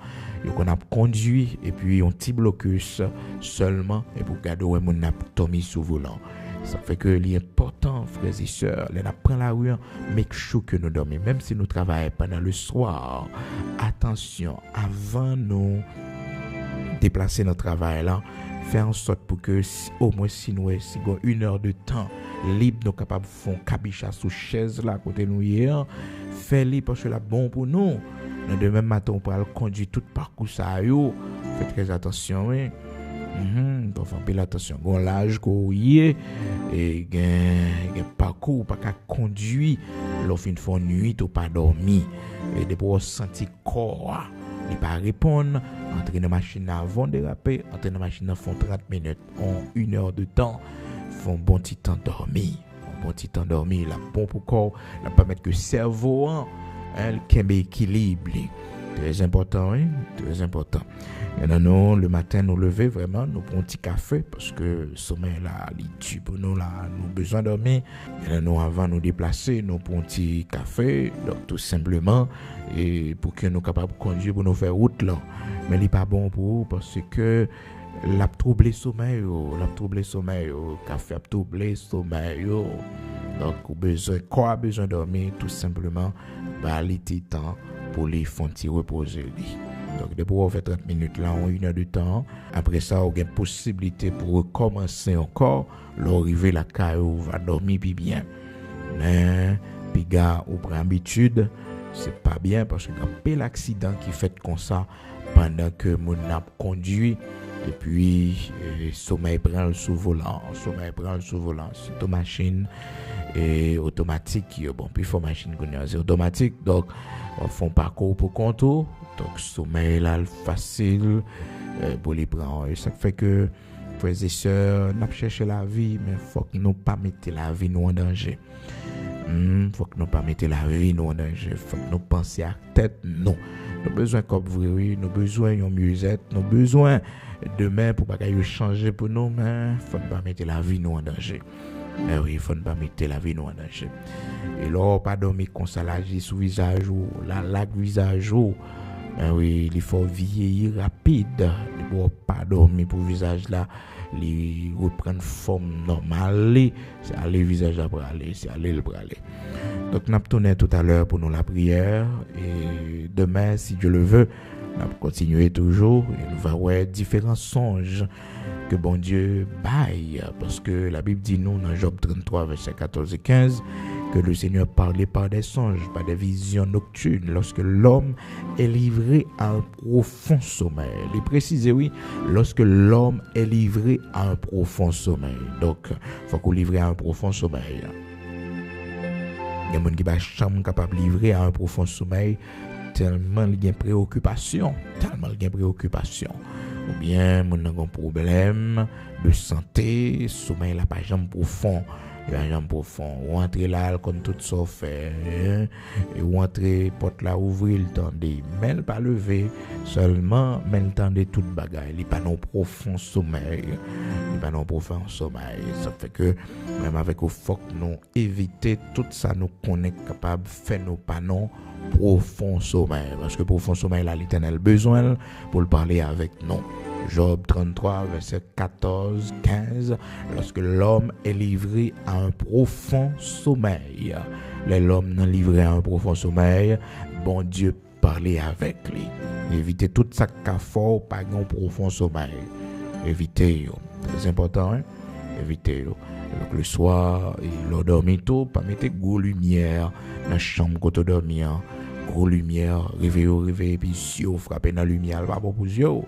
On a conduit et puis on petit blocus seulement et pour garder où on a dormi sous volant. Ça fait que l'important, frères et sœurs, les prend la rue, make sure que nous dormons, même si nous travaillons pendant le soir. Attention, avant nous déplacer notre travail là, faire en sorte pour que au moins si nous avons 1 heure de temps libre, nous sommes capables de faire un cabicha sous chaise là à côté de nous hier, fais-le parce que c'est bon pour nous. Dans le même matin, on peut conduire tout parcours ça yo. Faites très attention, oui. Donc faites attention. Gon l'âge qu'on y est et gen parcours pas qu'à conduire. L'offre une fois nuit ou pas dormi et de pour sentir corps. Il pas répondre. Entrer dans la machine avant de déraper, entrer dans la machine font 30 minutes, en 1 heure de temps, font bon petit temps dormi. Bon petit temps dormi, la bon pour corps, la permettre que cerveau le équilibre. Très important, oui, très important. Et non, le matin, nous lever vraiment, nous prenons un petit café parce que le sommeil là, il tue pour nous là, nous avons besoin de dormir. Et nous, avant de nous déplacer, nous prenons un petit café, donc tout simplement, et pour que nous soyons capables de conduire pour nous faire route là. Mais il n'est pas bon pour vous parce que la troublé sommeil, café a troublé sommeil. Donc, quoi besoin de dormir tout simplement, bah, il est temps pour les fonds reposer. Donc, de pour faire 30 minutes là, en 1 heure de temps. Après ça, on a une possibilité pour recommencer encore. L'arrivée, la caillou va dormir puis bien. Mais, puis gars, on prend habitude, c'est pas bien parce qu'il y a un peu l'accident qui fait comme ça pendant que mon a conduit. Et puis, sommeil prend le sous-volant. C'est une machine et automatique. Bon, puis il faut machine c'est automatique. Donc, on fait un parcours pour contour. Donc, sommeil là, facile pour les prendre. Et ça fait que, frères et sœurs, nous cherchons la vie, mais il faut que nous ne pas mettre la vie nous en danger. Faut que nous pas mettre la vie nous en danger. Faut que nous pensions à tête non. Nous avons besoin comme oui, nous avons besoin de musette, nous avons besoin demain pour pas qu'elle changer pour nous, mais faut pas mettre la vie nous en danger. Mais oui, faut pas mettre la vie nous en danger. Et là, pas dormir comme ça, là, sous visage ou la visage ou oui, il faut vieillir rapide. Il ne faut pas dormir pour visage là. Il reprendre forme normale. C'est aller visage après aller, c'est aller le aller. Donc, nous tourné tout à l'heure pour nous la prière. Et demain, si Dieu le veut, nous allons continuer toujours. Et nous allons voir différents songes que bon Dieu baille. Parce que la Bible dit nous, dans Job 33, versets 14 et 15, que le Seigneur parlait par des songes, par des visions nocturnes, lorsque l'homme est livré à un profond sommeil. Il précise, oui, lorsque l'homme est livré à un profond sommeil. Donc, il faut qu'on livre à un profond sommeil. Il y a des gens qui ne sont pas capables de livrer à un profond sommeil tellement il y a préoccupation. Ou bien, il y a un problème de santé, sommeil là, pas jamais profond. Il y a un jambe profond. Ou entrer là, comme tout ça fait. Ou entrer, porte là, ouvrir le temps de. Mais pas lever, seulement, mais le temps de toute bagaille. Il n'y a pas non profond sommeil. Ça fait que, même avec au faut que nous éviter tout ça, nous qu'on est capable de faire nos panneaux profond sommeil. Parce que profond sommeil, là, l'Éternel besoin pour le parler avec nous. Job 33, verset 14, 15, lorsque l'homme est livré à un profond sommeil. L'homme non livré à un profond sommeil, bon Dieu parler avec lui. Évitez tout ça qu'a fort, pas un profond sommeil. Évitez, c'est important, hein? Évitez. Donc le soir, il dormit tout, pas mettre gros lumière dans la chambre quand on dormit. Gros lumière, réveillez, puis si vous frappez dans la lumière, pas bon pour vous.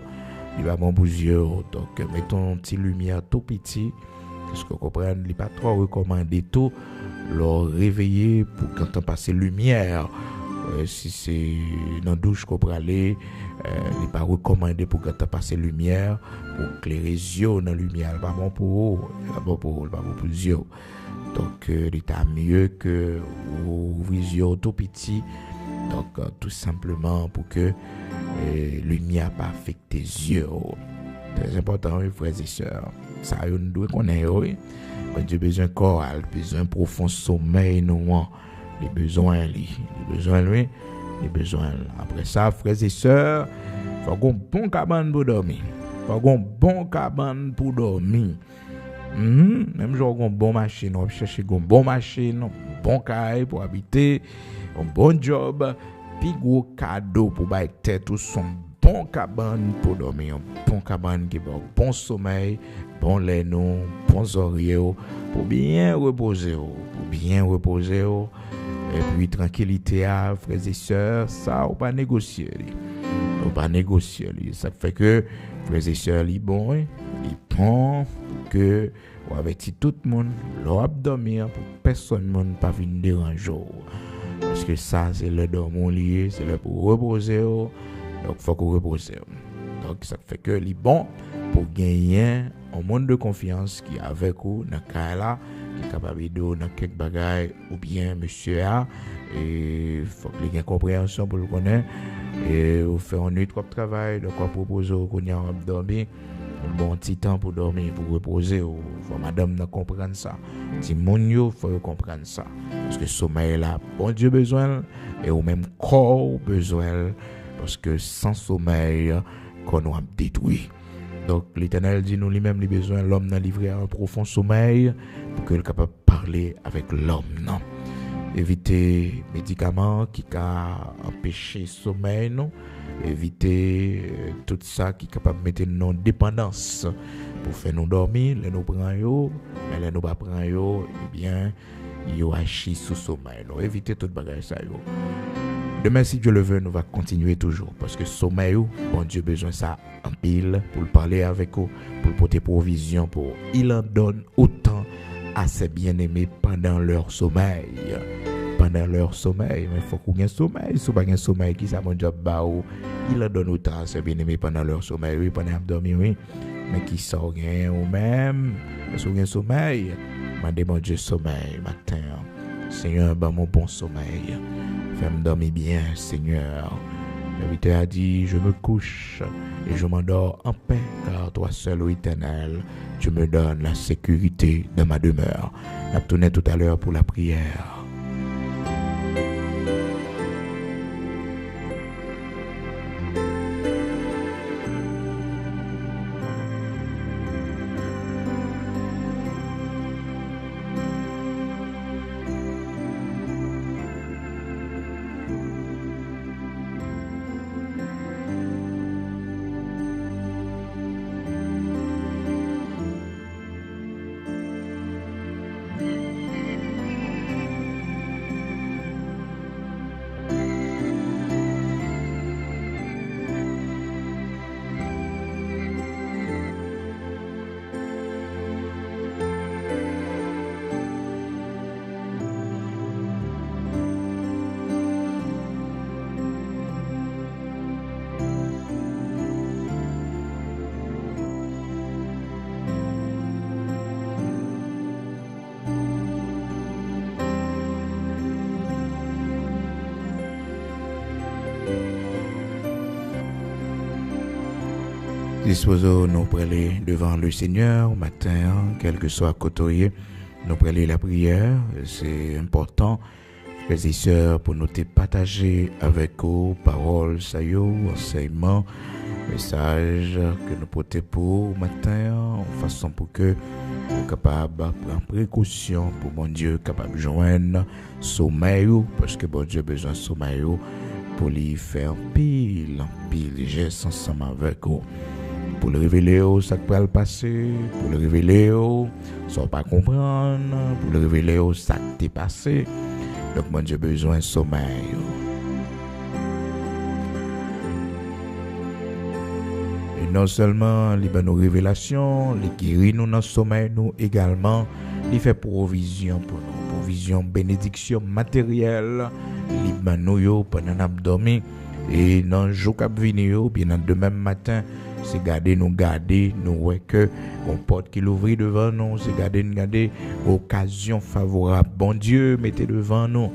Il va bon pour yeux. Donc, mettons une petite lumière tout petit. Parce que vous comprenez, il n'est pas trop recommandé tout. Le réveiller pour quand on passe lumière. Si c'est dans la douche qu'on peut aller, il n'est pas recommandé pour quand on passe lumière. Pour éclairer les yeux dans la lumière. Pas bon pour vous. Pas bon pour les yeux. Donc, il est mieux que vous ouvrez les yeux tout petit. Donc, tout simplement pour que lumière pas affecte tes yeux. Très important, oui, frères et sœurs. Ça, on doit connaître, oui. Quand tu as besoin de corps, besoin de profond sommeil, non. Les besoins, lui. Après ça, frères et sœurs, il faut qu'on bon cabane pour dormir. Même genre une bonne machine, on va chercher une bonne machine, un bon caille pour habiter, un bon job, puis gros cadeau pour bailler tête ou son bon cabane pour dormir, un bon cabane qui va bon sommeil, bon lait non, bons oreillers pour bien reposer, et puis tranquillité frères et sœurs, ça on pas négocier. Ça fait que frères et sœurs bon, ils prend que ou avec tout le monde leur dormir pour personne monde pas venir déranger parce que ça c'est le dormir lié, c'est le pour reposer, donc faut qu'on repose. Donc ça fait que les bon pour gagner un monde de confiance qui avec vous dans cas là qui est capable de dans quelques bagages ou bien monsieur a et faut que les compréhension pour le connaître et vous faire un nuit trop de travail de quoi proposer qu'on y a dormir un bon petit temps pour dormir pour reposer faut madame ne comprendre ça si mon yo faut comprendre ça parce que sommeil là bon Dieu besoin et au même corps besoin parce que sans sommeil qu'on a détruit. Donc l'Éternel dit nous lui-même les besoins l'homme n'a livré à un profond sommeil pour qu'il soit capable de parler avec l'homme non. éviter médicaments qui ca empêcher sommeil nous, éviter tout ça qui capable de mettre nous en dépendance pour faire nous dormir, les nous prend yo, mais les nous pas prend yo, eh bien yo agit sous sommeil nous, éviter toute bagage ça yo. Demain, si Dieu le veut, nous va continuer toujours. Parce que sommeil, bon Dieu besoin ça en pile pour le parler avec vous, pour le porter provision, pour il en donne autant à ses bien-aimés pendant leur sommeil. Pendant leur sommeil, mais il faut qu'on ait un sommeil. Si vous n'avez pas un sommeil, qui ça mon job bah ou il en donne autant à ses bien-aimés pendant leur sommeil, oui, pendant qu'ils dorment, oui. Mais qui sort rien ou même, si vous avez un sommeil, demandez mon Dieu sommeil matin. Seigneur, bah mon bon sommeil. Fais-moi dormir bien, Seigneur. L'invité a dit, je me couche et je m'endors en paix, car toi seul, ô Éternel, tu me donnes la sécurité de ma demeure. On a tourné tout à l'heure pour la prière. Disposons nous prêler devant le Seigneur au matin, quel que soit côté, nous prêler la prière. C'est important, frères et sœurs, pour nous partager avec vous paroles, enseignements, messages que nous portons pour au matin, en façon pour que nous soyons capables de prendre précaution pour mon Dieu, capable de joindre sommeil, parce que bon Dieu a besoin de sommeil pour lui faire pile gestes ensemble avec vous. Pour le révéler, ça peut le passer. Pour le révéler, ça pas comprendre. Pour le révéler, ça t'est passé. Donc, moi, j'ai besoin de sommeil. Et non seulement, il nos révélations, il guérit nous dans le sommeil, nous également, il fait provision pour nous. Provision, bénédiction matérielle, il nous pendant nous dormir. Et dans le jour qui vient, bien dans demain matin, c'est garder, nous ouais que on porte qui l'ouvrit devant nous, c'est garder, occasion favorable. Bon Dieu, mettez devant nous.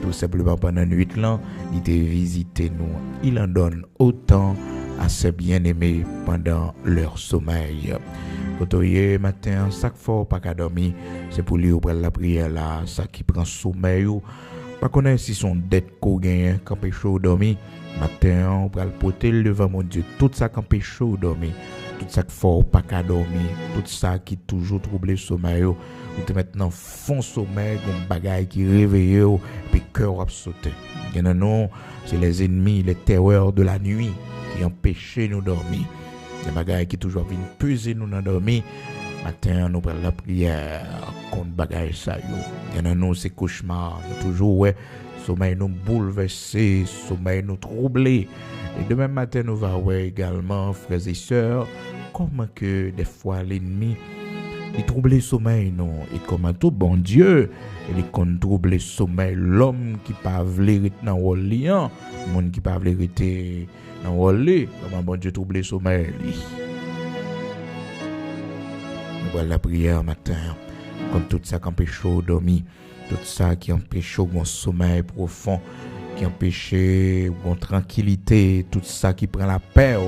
Tout simplement pendant nuit là, il te visiter nous. Il en donne autant à ses bien-aimés pendant leur sommeil. Quand on matin, chaque fois pas qu'à dormir, c'est pour lui ouvrir la prière là, ça qui prend sommeil. Pas connaître si son dette qu'on gagne quand peut chaud dormir. Matin, on va le porter devant mon Dieu. Tout ça qui empêche de dormir, tout ça qui fort pas qu'à dormir, tout ça qui toujours trouble le sommeil, ou te maintenant fond sommeil, comme bagaille qui réveille, puis cœur a sauté. Non, c'est les ennemis, les terreurs de la nuit qui empêchent nous de dormir. Les bagailles qui toujours viennent peser nous dans dormir. Matin, nous prenons la prière contre bagaille ça. Non, c'est cauchemar, toujours ouais. Sommeil nous bouleversé, sommeil nous troublé. Et demain matin, nous allons voir également, frères et sœurs, comment que des fois l'ennemi, il trouble le sommeil, non? Et comment tout bon Dieu, il trouble le sommeil, l'homme qui pas vouloir être dans le lit, le monde qui pas vouloir être dans le lit, comment bon Dieu trouble le sommeil. Nous voyons la prière matin, comme tout ça qui empêche de dormir. Tout ça qui empêche mon sommeil profond, qui empêche mon tranquillité, tout ça qui prend la paix.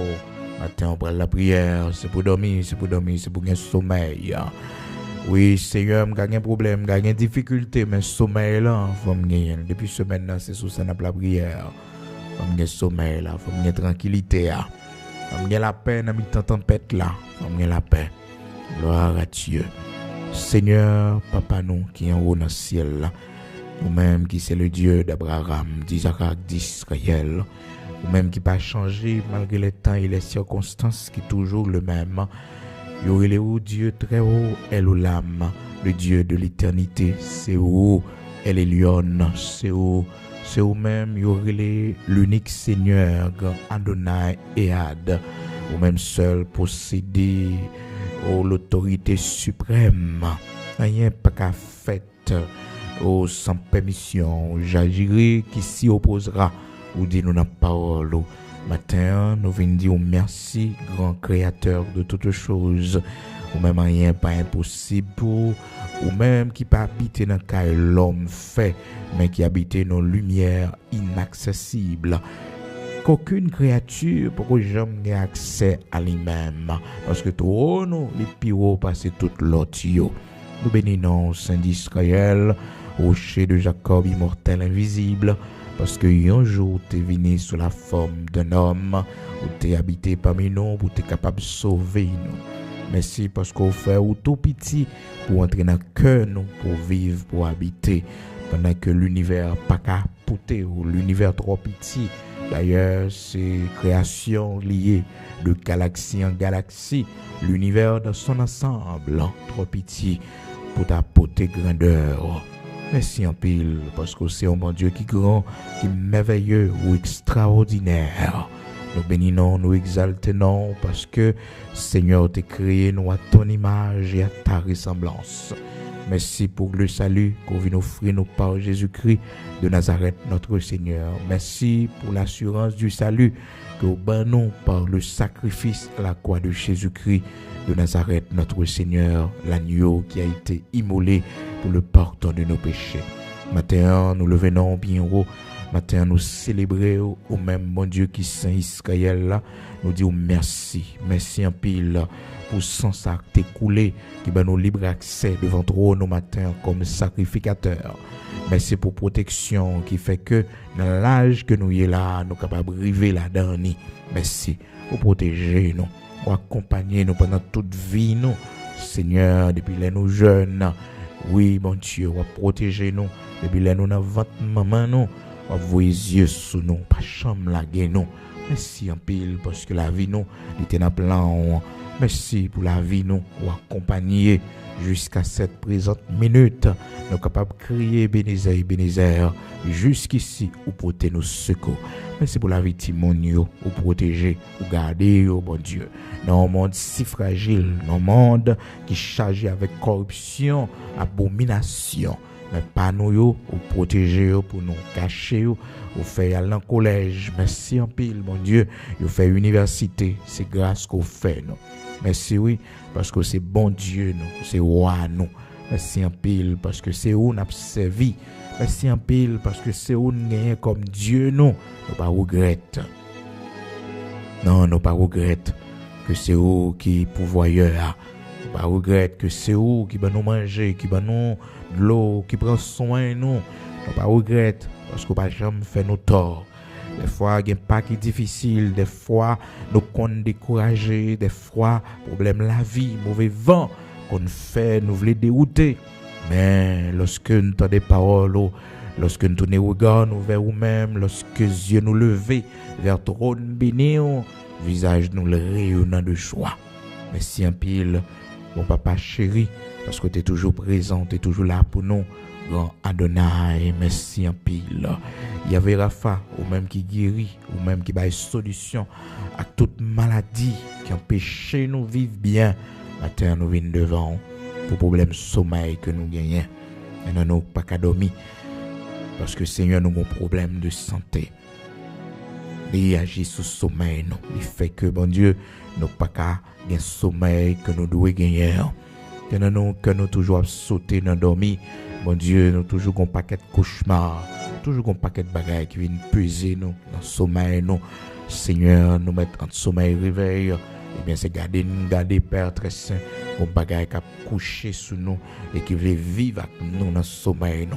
Matin, on prend la prière, c'est pour dormir, c'est pour gagner sommeil. Oui, Seigneur, j'ai un problème, j'ai une difficulté, mais sommeil là, il faut me gagner. Depuis semaine là, c'est sous ça la prière. Il faut me gagner sommeil là, il faut me gagner tranquillité là. Il faut me gagner la paix dans la tempête là. Il faut me gagner la paix. Gloire à Dieu. Seigneur, Papa nous qui est en haut dans le ciel là, ou même qui c'est le Dieu d'Abraham, d'Isaac, d'Israël, ou même qui pas changé malgré les temps et les circonstances, qui est toujours le même. Il est où Dieu très haut, El Olam, le Dieu de l'éternité, c'est où El Elyon, c'est où même il est l'unique Seigneur, Adonai Ehad, ou même seul possédé l'autorité suprême. Rien pas qu'à fait sans permission. J'agirai qui s'y opposera ou dit nous la parole. Matin, nous venons dire merci, grand créateur de toutes choses. Ou même rien pas impossible pour, ou même qui pas habiter dans le l'homme fait, mais qui habite nos lumières inaccessibles. Qu'aucune créature pour jamais ait accès à lui-même. Parce que tout nous, les pyros passent toute l'autre. Nous bénissons Saint d'Israël, rocher de Jacob immortel invisible, parce que un jour tu es venu sous la forme d'un homme, où tu es habité parmi nous, où tu es capable de sauver nous. Merci parce qu'on fait tout petit pour entrer dans le cœur nous, pour vivre, pour habiter, pendant que l'univers pas capoté ou l'univers trop petit. D'ailleurs, c'est création liée de galaxie en galaxie, l'univers dans son ensemble, trop petit pour t'apporter grandeur. Merci en pile, parce que c'est un bon Dieu qui est grand, qui est merveilleux ou extraordinaire. Nous bénissons, nous exaltons, parce que Seigneur t'a créé nous à ton image et à ta ressemblance. Merci pour le salut qu'on vient offrir nous par Jésus-Christ de Nazareth, notre Seigneur. Merci pour l'assurance du salut que nous bannons par le sacrifice à la croix de Jésus-Christ de Nazareth, notre Seigneur, l'agneau qui a été immolé pour le pardon de nos péchés. Matin, nous le venons bien haut. Matin, nous célébrons au même bon Dieu qui Saint Israël là. Nous disons merci. Merci en pile pour son sang écoulé qui va nous libre accès devant trône nos matins comme sacrificateur. Merci pour protection qui fait que dans l'âge que nous y est là, nous sommes capables de arriver là-dedans. Merci pour protéger nous, pour accompagner nous pendant toute vie nous. Seigneur, depuis les nous jeunes, oui, mon Dieu, pour protéger nous depuis les nous dans votre maman nous. Vos yeux sous nous, pas chambre la guerre nous. Merci en pile parce que la vie nous était dans plan. Merci pour la vie nous ou accompagner jusqu'à cette présente minute. Nous sommes capables de crier Bénézer jusqu'ici ou porter nos secours. Merci pour la vie Timonio ou protéger ou garder au bon Dieu. Dans un monde si fragile, dans un monde qui est chargé avec corruption, abomination. Mais pas nous, ou protéger, pour nous cacher, ou faire aller en collège. Merci en pile, mon Dieu. Vous fait université. C'est grâce qu'on fait, nous. Merci, oui, parce que c'est bon Dieu, nous. C'est roi, nous. Merci en pile, parce que c'est où nous avons servi. Merci en pile, parce que c'est où nous gagnons comme Dieu, nous. Nous pas regretter. Non, nous pas regretter que c'est où qui est pourvoyeur. Nous pas regretter que c'est où qui va nous manger, qui va nous de l'eau, qui prend soin de nous. Nous pas regretter parce qu'on pas jamais fait nos torts. Des fois, il y a pas qui difficile, des fois, nous sommes découragés, des fois, problème la vie, mauvais vent qu'on fait, nous voulons dérouter. Mais lorsque nous entendons des paroles, lorsque nous tournons regard nous vers nous-mêmes, lorsque les yeux nous levés vers le trône béni, visage nous le rayonnant de joie. Merci en pile, mon papa chéri, parce que tu es toujours présent, tu es toujours là pour nous. Grand Adonai, merci en pile. Il y avait Rafa, ou même qui guérit, ou même qui baille solution à toute maladie qui empêche nous vivre bien. Matin, nous venons devant pour problème sommeil que nous gagnons. Et nous n'avons pas qu'à dormir. Parce que Seigneur, nous avons un problème de santé. Il agit sur le sommeil. Nous. Il fait que, bon Dieu, nous n'avons pas qu'à gagner sommeil que nous devons gagner. Que nous toujours sauter dans dormir. Bon Dieu, nous toujours un paquet de cauchemars, toujours un paquet de bagailles qui viennent peser nous dans le sommeil. Nous, Seigneur, nous mettre en sommeil réveil. eh bien c'est garder Père très saint, un bagage qui a couché sous nous et qui veut vivre avec nous dans le sommeil.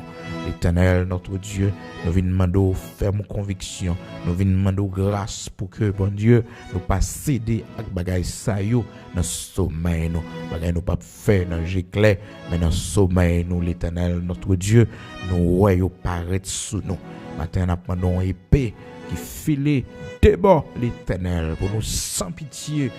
L'Éternel, notre Dieu, nous venons demander ferme conviction, nous venons demander grâce pour que, bon Dieu, nous pas céder avec bagage ça yo dans le sommeil. Bagage nous pas faire dans le clair, mais dans le sommeil, nous, l'Éternel, notre Dieu, nous voyons paraître sous nous. Matin, nous demandons une épée qui file débord l'Éternel pour nous sans pitié,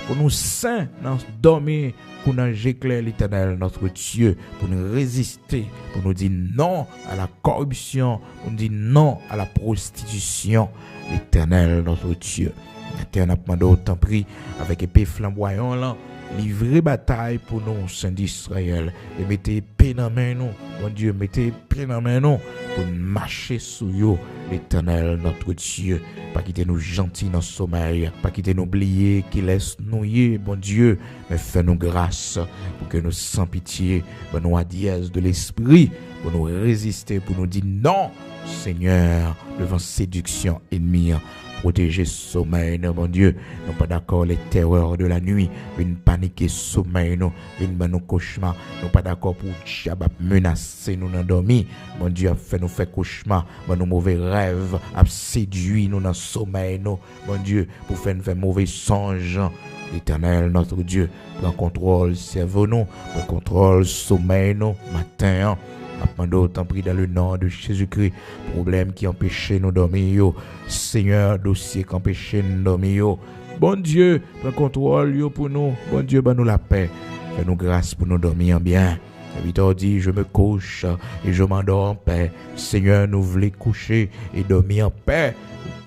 pour nous saints dans dormir, pour nous éclairer l'Éternel notre Dieu, pour nous résister, pour nous dire non à la corruption, pour nous dire non à la prostitution, l'Éternel notre Dieu. Matin, nous demandons autant pris avec épée flamboyant là. Livrer bataille pour nous, Saint d'Israël. Et mettez épée dans main nous. Bon Dieu, mettez épée dans main nous. Pour marcher sous yo, l'Éternel, notre Dieu. Pas quitter nous gentils dans le sommeil. Pas quitter nous oublier qui laisse nouiller, bon Dieu. Mais fais-nous grâce pour que nous, sans pitié, nous à dièse de l'esprit, pour nous résister, pour nous dire non, Seigneur, devant séduction ennemie. Protéger sommeil, mon Dieu. Nous pas d'accord les terreurs de la nuit, une panique sommeil, nous, une nos cauchemar. Nous pas d'accord pour diable menacer nous dans dormir. Mon Dieu a fait nous faire cauchemar, nos mauvais rêves a séduit nous dans sommeil, nous. Mon Dieu, pour faire nous faire mauvais songes. L'Éternel, notre Dieu, prend contrôle cerveau nous, prend contrôle sommeil nous, matin. Appendons autant pris dans le nom de Jésus-Christ. Problème qui empêchait nous dormir. Seigneur, dossier qui empêchait nous dormir. Bon Dieu, prends contrôle pour nous. Bon Dieu, nous la paix. Fais-nous grâce pour nous dormir bien. Victor dit, je me couche et je m'endors en paix. Seigneur, nous voulons coucher et dormir en paix.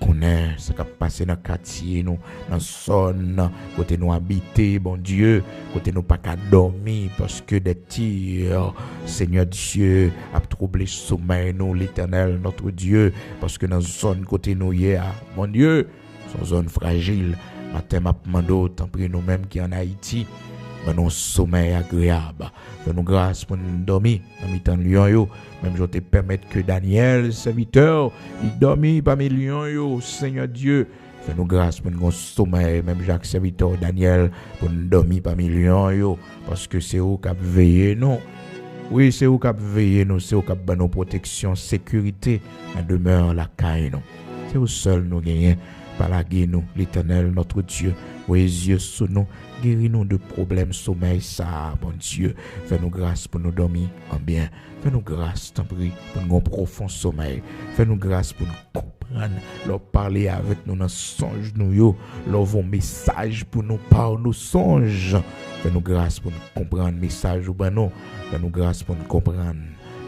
Connaît ce qui a passé dans le quartier, nous, dans la zone, côté nous habiter, bon Dieu, côté nous pas qu'à dormir parce que des tirs, Seigneur Dieu, a troublé le sommeil, nous, l'Éternel, notre Dieu, parce que dans la zone côté nous hier, bon Dieu, c'est une zone fragile. Matin, m'a demandé, tant pis nous-mêmes qui en Haïti, nous sommeil agréable. Fais-nous grâce pour nous dormir dans le temps de lion. Même je te permettre que Daniel, serviteur, il dormit parmi les lions, Seigneur Dieu. Fais-nous grâce pour nous sommeil. Même Jacques, serviteur, Daniel, pour nous dormir parmi les lions. Parce que c'est eux qui ont veillé nous. Oui, c'est eux qui ont veillé nous. C'est eux qui ont nos protections, sécurité, la demeure, la caille. C'est eux seuls nous gagnons. Par la guerre, nous, l'Éternel, notre Dieu. Oui, yeux sous nous. Guéris-nous de problèmes sommeil, ça, bon Dieu. Fais-nous grâce pour nous dormir en bien. Fais-nous grâce, t'en prie, pour nous un profond sommeil. Fais-nous grâce pour nous comprendre, leur parler avec nous dans songe nous, leur vos messages pour nous par nos songes. Fais-nous grâce pour nous comprendre message ou ben non. Fais-nous grâce pour nous comprendre.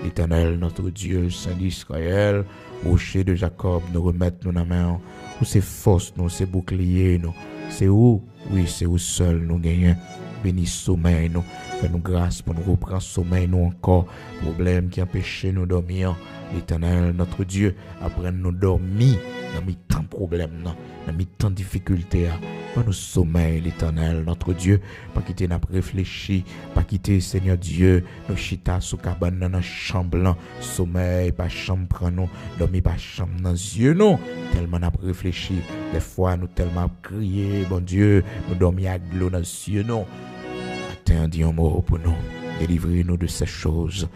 L'Éternel, notre Dieu, Saint d'Israël, rocher de Jacob, nous remettre nous dans la main. Où c'est force, nous, c'est bouclier, nous. C'est où? Oui, c'est où seul nous gagnons. Bénis sommeil, nous. Fais-nous grâce pour nous reprendre sommeil, nous encore. Problème qui empêche nous dormir. L'Éternel, notre Dieu, après nous dormir dans mes temps de problèmes, dans mes temps de difficultés. Pas nous sommeil, l'Éternel, notre Dieu. Pas quitter nous réfléchir. Pas quitter, Seigneur Dieu, nos chita sous cabane dans la chambre. Sommeil, pas chambre prend nous. Dormir, pas chambre dans les yeux, non. Tellement nous réfléchi. Des fois, nous tellement crié, bon Dieu, nous dormir à l'eau dans les yeux, non. Attendez un mot pour nous. Délivrez-nous de ces choses.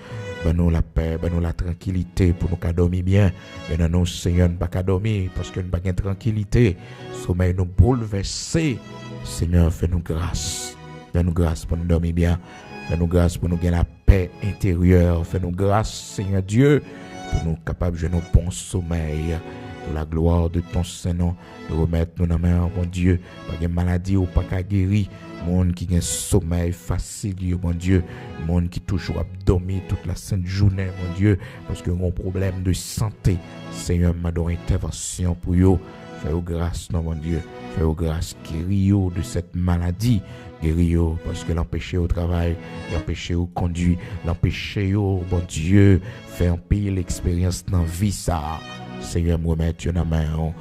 Ben-nous la paix, ben-nous la tranquillité pour nous dormir bien. Ben-nous, Seigneur, nous pas dormir parce que nous pas de tranquillité. Sommeil nous bouleverser. Seigneur, fais-nous grâce. Fais-nous grâce pour nous dormir bien. Fais-nous grâce pour nous gagner la paix intérieure. Fais-nous grâce, Seigneur Dieu, pour nous capables de nous bon sommeil. Pour la gloire de ton Saint-Nom, de remettre nous dans la main, mon Dieu, pas de maladie ou pas qu'à guérir. Monde qui a un sommeil facile, mon Dieu. Monde qui toujours a dormi toute la sainte journée, mon Dieu. Parce que mon problème de santé, Seigneur, m'a donné intervention pour eux. Fais-vous grâce, non, mon Dieu. Fais-vous grâce, guéris-vous de cette maladie. Guéris-vous parce que l'empêcher au travail, l'empêcher au conduit, l'empêcher au, bon Dieu, faire un pays l'expérience dans la vie, ça. Seigneur, me remettre dans la main.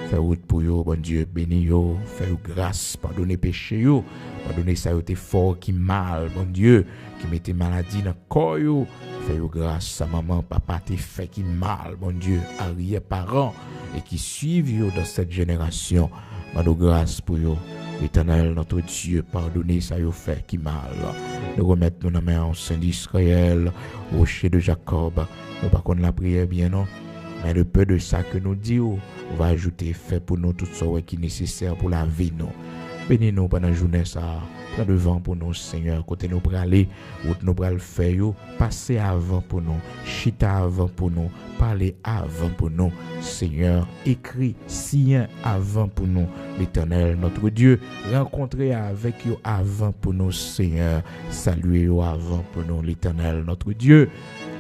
Fais route pour vous, bon Dieu, bénis vous, fais grâce, pardonnez péché vous, pardonnez ça été fort qui mal, bon Dieu, qui mettait maladie dans le corps vous, fais grâce, sa maman, papa t'es fait qui mal, bon Dieu, arrière parents et qui suivent vous dans cette génération, pardonnez grâce pour vous, L'Éternel, notre Dieu, pardonnez ça y fait qui mal. Nous remettons nos mains en Saint d'Israël, rocher de Jacob. Nous pas qu'on la prière bien non, mais le peu de ça que nous disons, on va ajouter fait pour nous tout ce qui est nécessaire pour la vie nous. Bénis-nous pendant la journée ça, là devant pour nous Seigneur, côté nous pour aller, route nous pour le faire, passer avant pour nous, chita avant pour nous, parler avant pour nous, Seigneur, écrit sien avant pour nous, l'Éternel notre Dieu, rencontrer avec eux avant pour nous Seigneur, saluer eux avant pour nous, l'Éternel notre Dieu.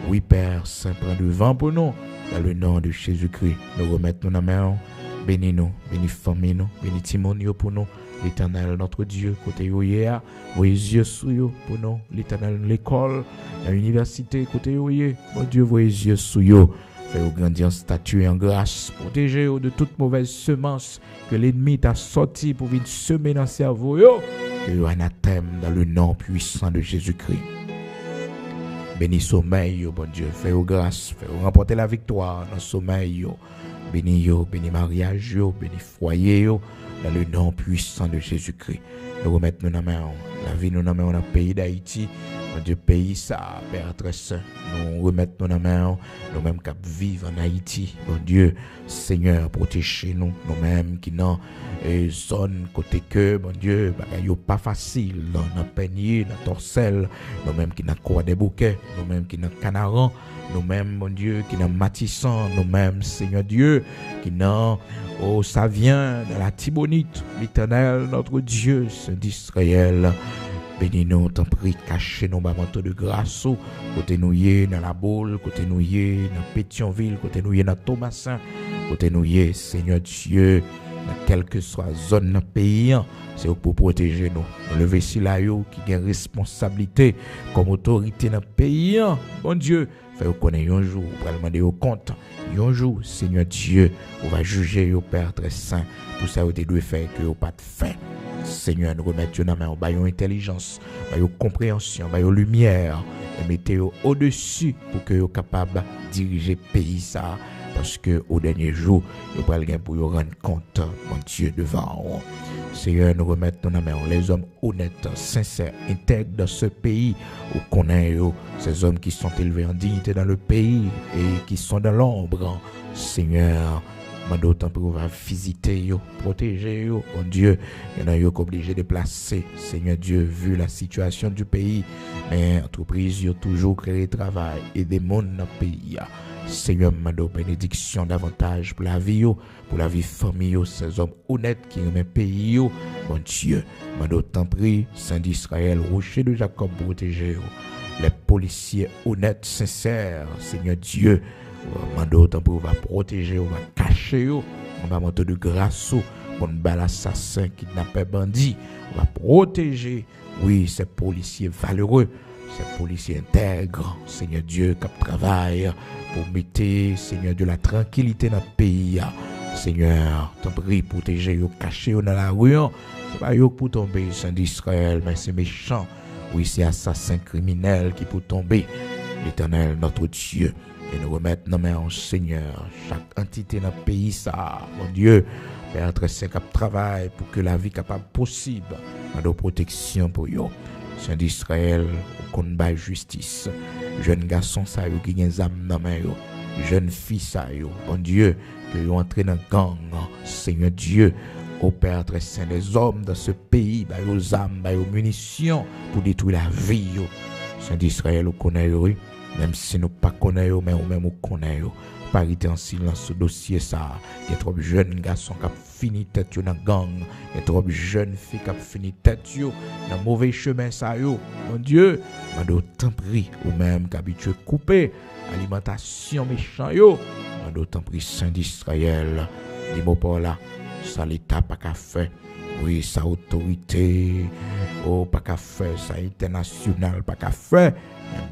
Oui Père, Saint prend devant pour nous, dans le nom de Jésus-Christ, nous remettons nos mains, bénis-nous, bénis famille nous, bénis Timonio pour nous. L'Éternel, notre Dieu, côté Yoyea, vos yeux sous yo pour nous. L'Éternel, l'école, l'université, côté Yoyea, mon Dieu, vos yeux sous yo. Faites-vous grandir en statut et en grâce. Protégez-vous de toute mauvaise semence que l'ennemi t'a sorti pour venir semer dans le cerveau. Que yo anathème dans le nom puissant de Jésus-Christ. Bénis sommeil, yo, bon Dieu. Faites-vous grâce. Faites-vous remporter la victoire dans le sommeil. Yo. Bénis yo, bénis mariage, yo, bénis foyer. Yo. Dans le nom puissant de Jésus-Christ, nous remettons nos mains, la vie nous mains dans le pays d'Haïti, mon Dieu, pays ça, Père très saint, nous remettons nos mains, nous-mêmes qui vivons en Haïti, mon Dieu, Seigneur, protégez nous, nous-mêmes qui n'ont zone côté que, mon Dieu, bagaille pas facile, dans le peigné, dans le torsel, nous-mêmes qui n'ont quoi des bouquets, nous-mêmes qui n'ont canaran, nous-mêmes, mon Dieu, qui n'ont matissant, nous-mêmes, Seigneur Dieu, qui n'ont oh, ça vient de la Tibonite, l'Éternel, notre Dieu, Saint d'Israël. Bénis-nous, t'en prie, cachez-nous, manteau de grâce, côté nous dans la boule, côté nous dans Pétionville, côté nous dans Thomasin, côté nous Seigneur Dieu, dans quelle que soit zone dans le pays, c'est pour protéger nous. Le vessie là, qui a responsabilité comme autorité dans le pays, bon Dieu, fait connaître un jour, on va demander au compte. Un jour, Seigneur Dieu, on va juger au Père très saint. Tout ça, vous devez faire que vous pas de fin. Seigneur, nous remettons dans la main, on va une intelligence, on va une compréhension, on va une lumière, et mettez-vous au-dessus pour que vous soyez capable de diriger le pays ça. Parce que au dernier jour, vous allez pour vous rendre compte, mon Dieu, devant vous. Seigneur, nous remettons dans la main les hommes honnêtes, sincères, intègres dans ce pays, où connaissons ces hommes qui sont élevés en dignité dans le pays et qui sont dans l'ombre. Seigneur, d'autant pour va visiter, protéger, mon Dieu, il y en a qui sont obligés de placer, Seigneur Dieu, vu la situation du pays, mais l'entreprise a toujours créé travail et des mondes dans le pays. Seigneur, mando bénédiction davantage pour la vie, famille, ces hommes honnêtes qui aiment pays, mon Dieu, mando t'en prie, Saint d'Israël, rocher de Jacob, protéger les policiers honnêtes, sincères, Seigneur Dieu, mando t'en prie, on va protéger, on va cacher, on va monter de grâce, pour ne pas l'assassin, kidnappé, bandit, on va protéger, oui, ces policiers valeureux, ces policiers intègres, Seigneur Dieu, qui travaillent pour mettre, Seigneur Dieu, la tranquillité dans le pays. Seigneur, t'en prie, protéger, cacher dans la rue. C'est pas eux pour tomber, Saint d'Israël, mais c'est méchant. Oui, c'est assassin criminel qui peut tomber. L'Éternel, notre Dieu. Et nous remettre nos mains au Seigneur, chaque entité dans le pays, ça, mon Dieu, Père très saint, qui travaille pour que la vie capable possible, de protection pour eux. Saint d'Israël, qu'on bat justice. Jeune garçon, ça y est, qui a des âmes dans main, jeune fille, ça y est, bon Dieu, que vous entrez dans le gang, Seigneur Dieu, au Père très saint, des hommes dans ce pays, aux âmes, aux munitions, pour détruire la vie. Saint d'Israël, vous connaissez, même si nous ne connaissons pas, mais nous même connaissons. Pas arrêter en silence ce dossier ça. Il y a trop de jeunes garçons qui ont fini tête dans la gang. Il y a trop de jeunes filles qui ont fini tête dans le mauvais chemin ça yo. Mon Dieu, m'a tant pris ou même qui habitué couper alimentation méchant yo. M'a d'autant pris Saint d'Israël. Les mots par là, ça l'État pas qu'à faire. Oui, sa autorité, oh, pas qu'à faire, ça international, pas qu'à faire.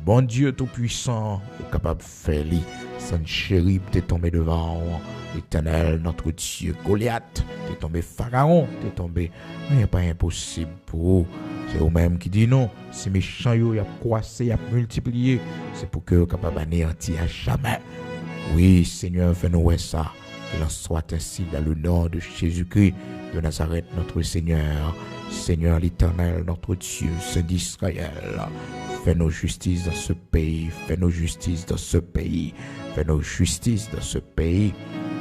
Bon Dieu tout-puissant, capable de faire lui. Sanchérib t'es tombé devant l'Éternel, notre Dieu. Goliath, t'es tombé Pharaon, t'es tombé. Mais il n'est pas impossible pour vous. C'est vous-même qui dit non. Si méchant, il a croissé, il a multiplié. C'est pour que vous capable d'anéantir à jamais. Oui, Seigneur, fais-nous ça. Il en soit ainsi dans le nom de Jésus-Christ de Nazareth, notre Seigneur. Seigneur l'Éternel, notre Dieu, Saint d'Israël. Fais nos justices dans ce pays. Fais nos justices dans ce pays. Fais nos justices dans ce pays.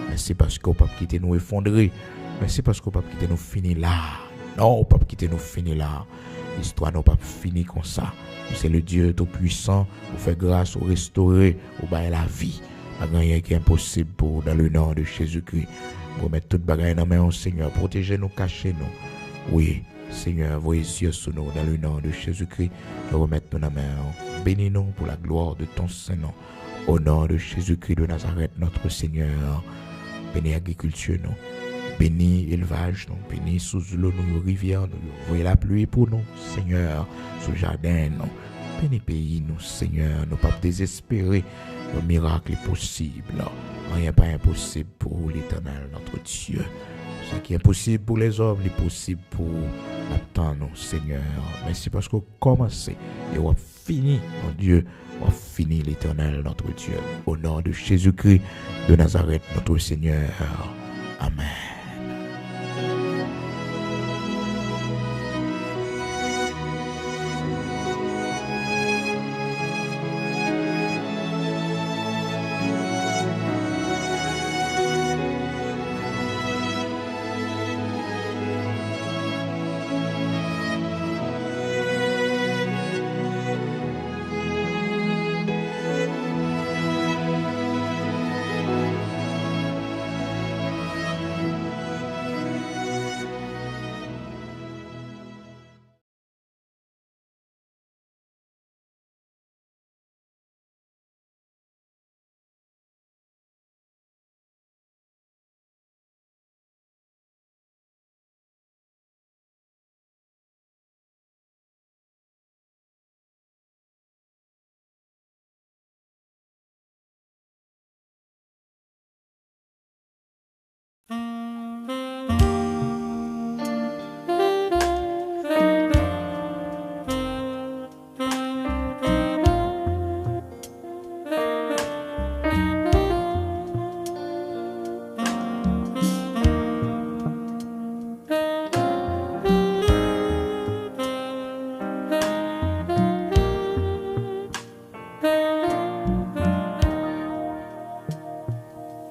Merci parce qu'on ne peut pas quitter nous effondrer. Merci parce qu'on ne peut pas quitter nous finir là. Non, on ne peut pas quitter nous finir là. L'histoire n'a pas fini comme ça. C'est le Dieu Tout-Puissant. Vous fait grâce, vous restaurer, vous bailler la vie. Pas rien qui est impossible pour dans le nom de Jésus-Christ. Vous mettre toute bagaille dans la main au Seigneur. Protégez-nous, cachez-nous. Oui, Seigneur, vos yeux sur nous dans le nom de Jésus-Christ. Nous remettons dans la main. Bénis-nous pour la gloire de ton Saint-Nom. Au nom de Jésus-Christ de Nazareth, notre Seigneur. Bénis l'agriculture, nous. Bénis l'élevage, nous. Bénis sous l'eau, nous, rivières, nous. Voyez la pluie pour nous, Seigneur, sous le jardin, nous. Bénis le pays, nous, Seigneur. Nous ne pas désespérer. Le miracle est possible. Rien n'est pas impossible pour l'Éternel, notre Dieu. Ce qui est possible pour les hommes, est possible pour l'attendre, nous, Seigneur. Merci parce qu'on a commencé et on a fini, mon Dieu. On a fini l'Éternel, notre Dieu. Au nom de Jésus-Christ de Nazareth, notre Seigneur. Amen.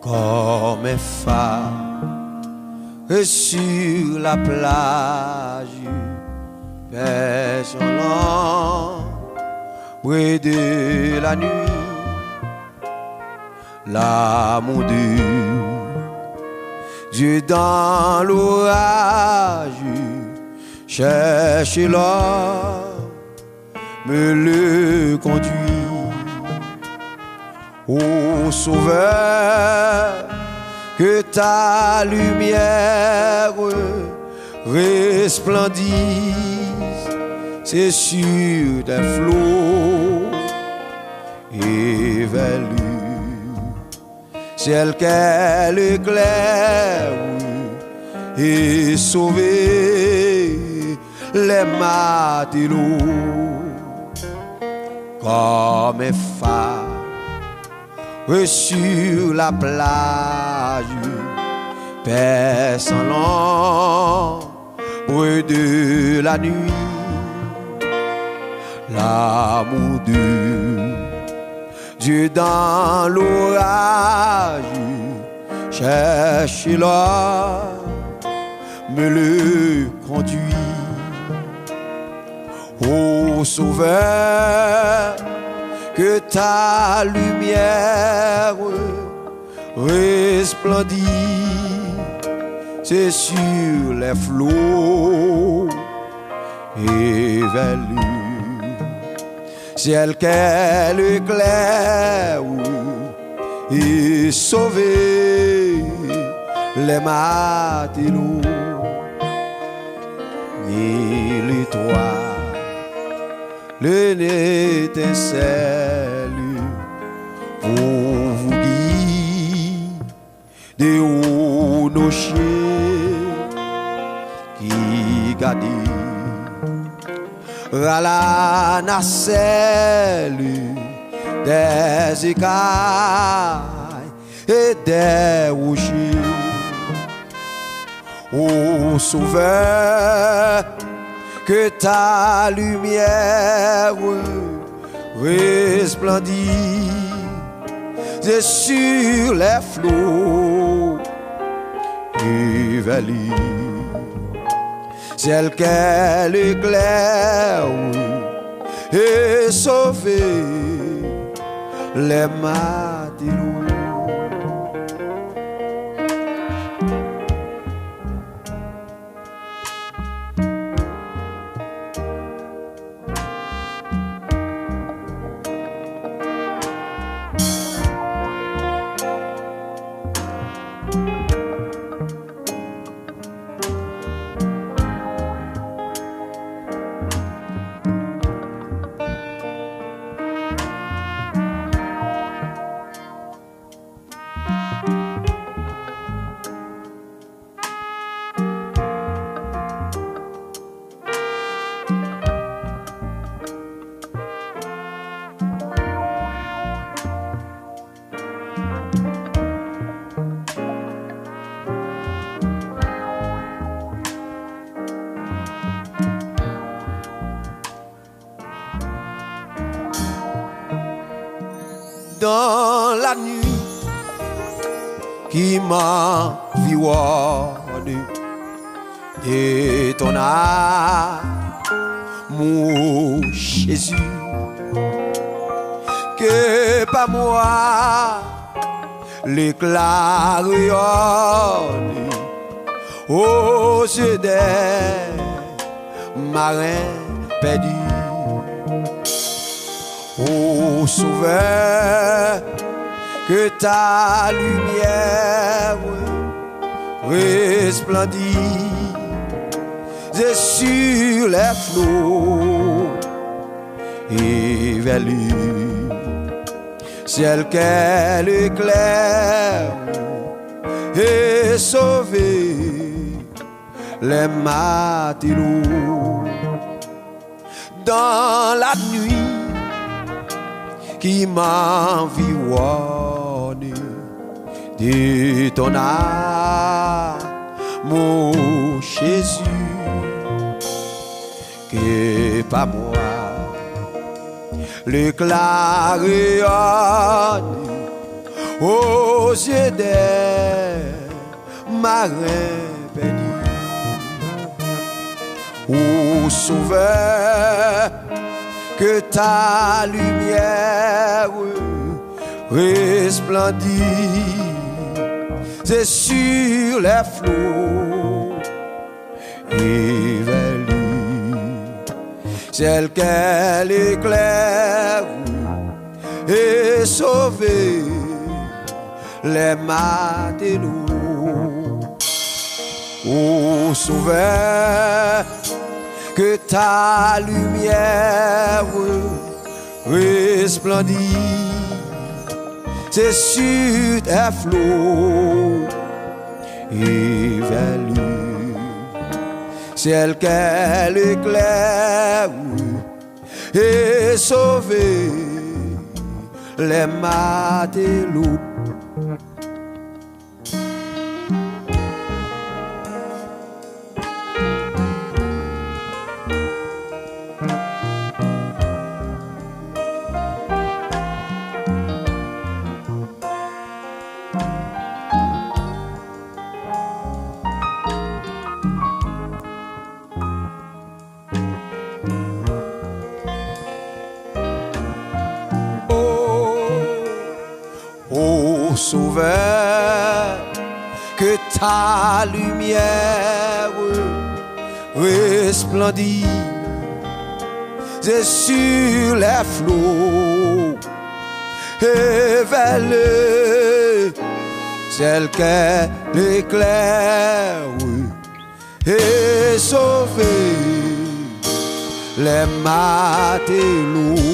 Comme un phare sur la plage, pêche en l'ombre de la nuit, l'amour de Dieu dans l'orage, cherche l'homme, me le conduit. Ô Sauveur, que ta lumière resplendisse, c'est sur des flots évelus, ciel qu'elle éclaire et sauver les matelots comme un phare sur la plage, perçant l'ombre de la nuit, l'amour de Dieu dans l'orage, cherche l'homme, me le conduit. Ô Sauveur, que ta lumière resplendit, c'est sur les flots évelus, ciel qu'elle éclaire et sauver les matelots. Et l'étoile, l'étincelle pour vous guider aux nochers qui gardent à la nacelle des écailles et des rochers. Ô Sauveur, que ta lumière resplendit sur les flots et vallées. Celle qu'elle éclaire et sauver les matelots. Dans la nuit qui m'environne de ton amour, Jésus, que par moi l'éclat rayonne aux yeux des marins perdus. Ô Sauveur, que ta lumière resplendit sur les flots et vallées. Ciel qu'elle éclaire et sauver les matelots. Dans la nuit qui m'environne de ton amour, Jésus, que par moi l'éclat rayonne aux yeux des marins perdus. Ô Sauveur, que ta lumière resplendit sur les flots et vallées. Celle qu'elle éclaire et sauver les matelots. Ô Sauveur, que ta lumière resplendit sur tes flots et vallées. Celle qu'elle éclaire et sauver les matelots. Ô Sauveur, que ta lumière resplendit sur les flots et vallées. Celle qu'elle éclaire et sauver les matelots.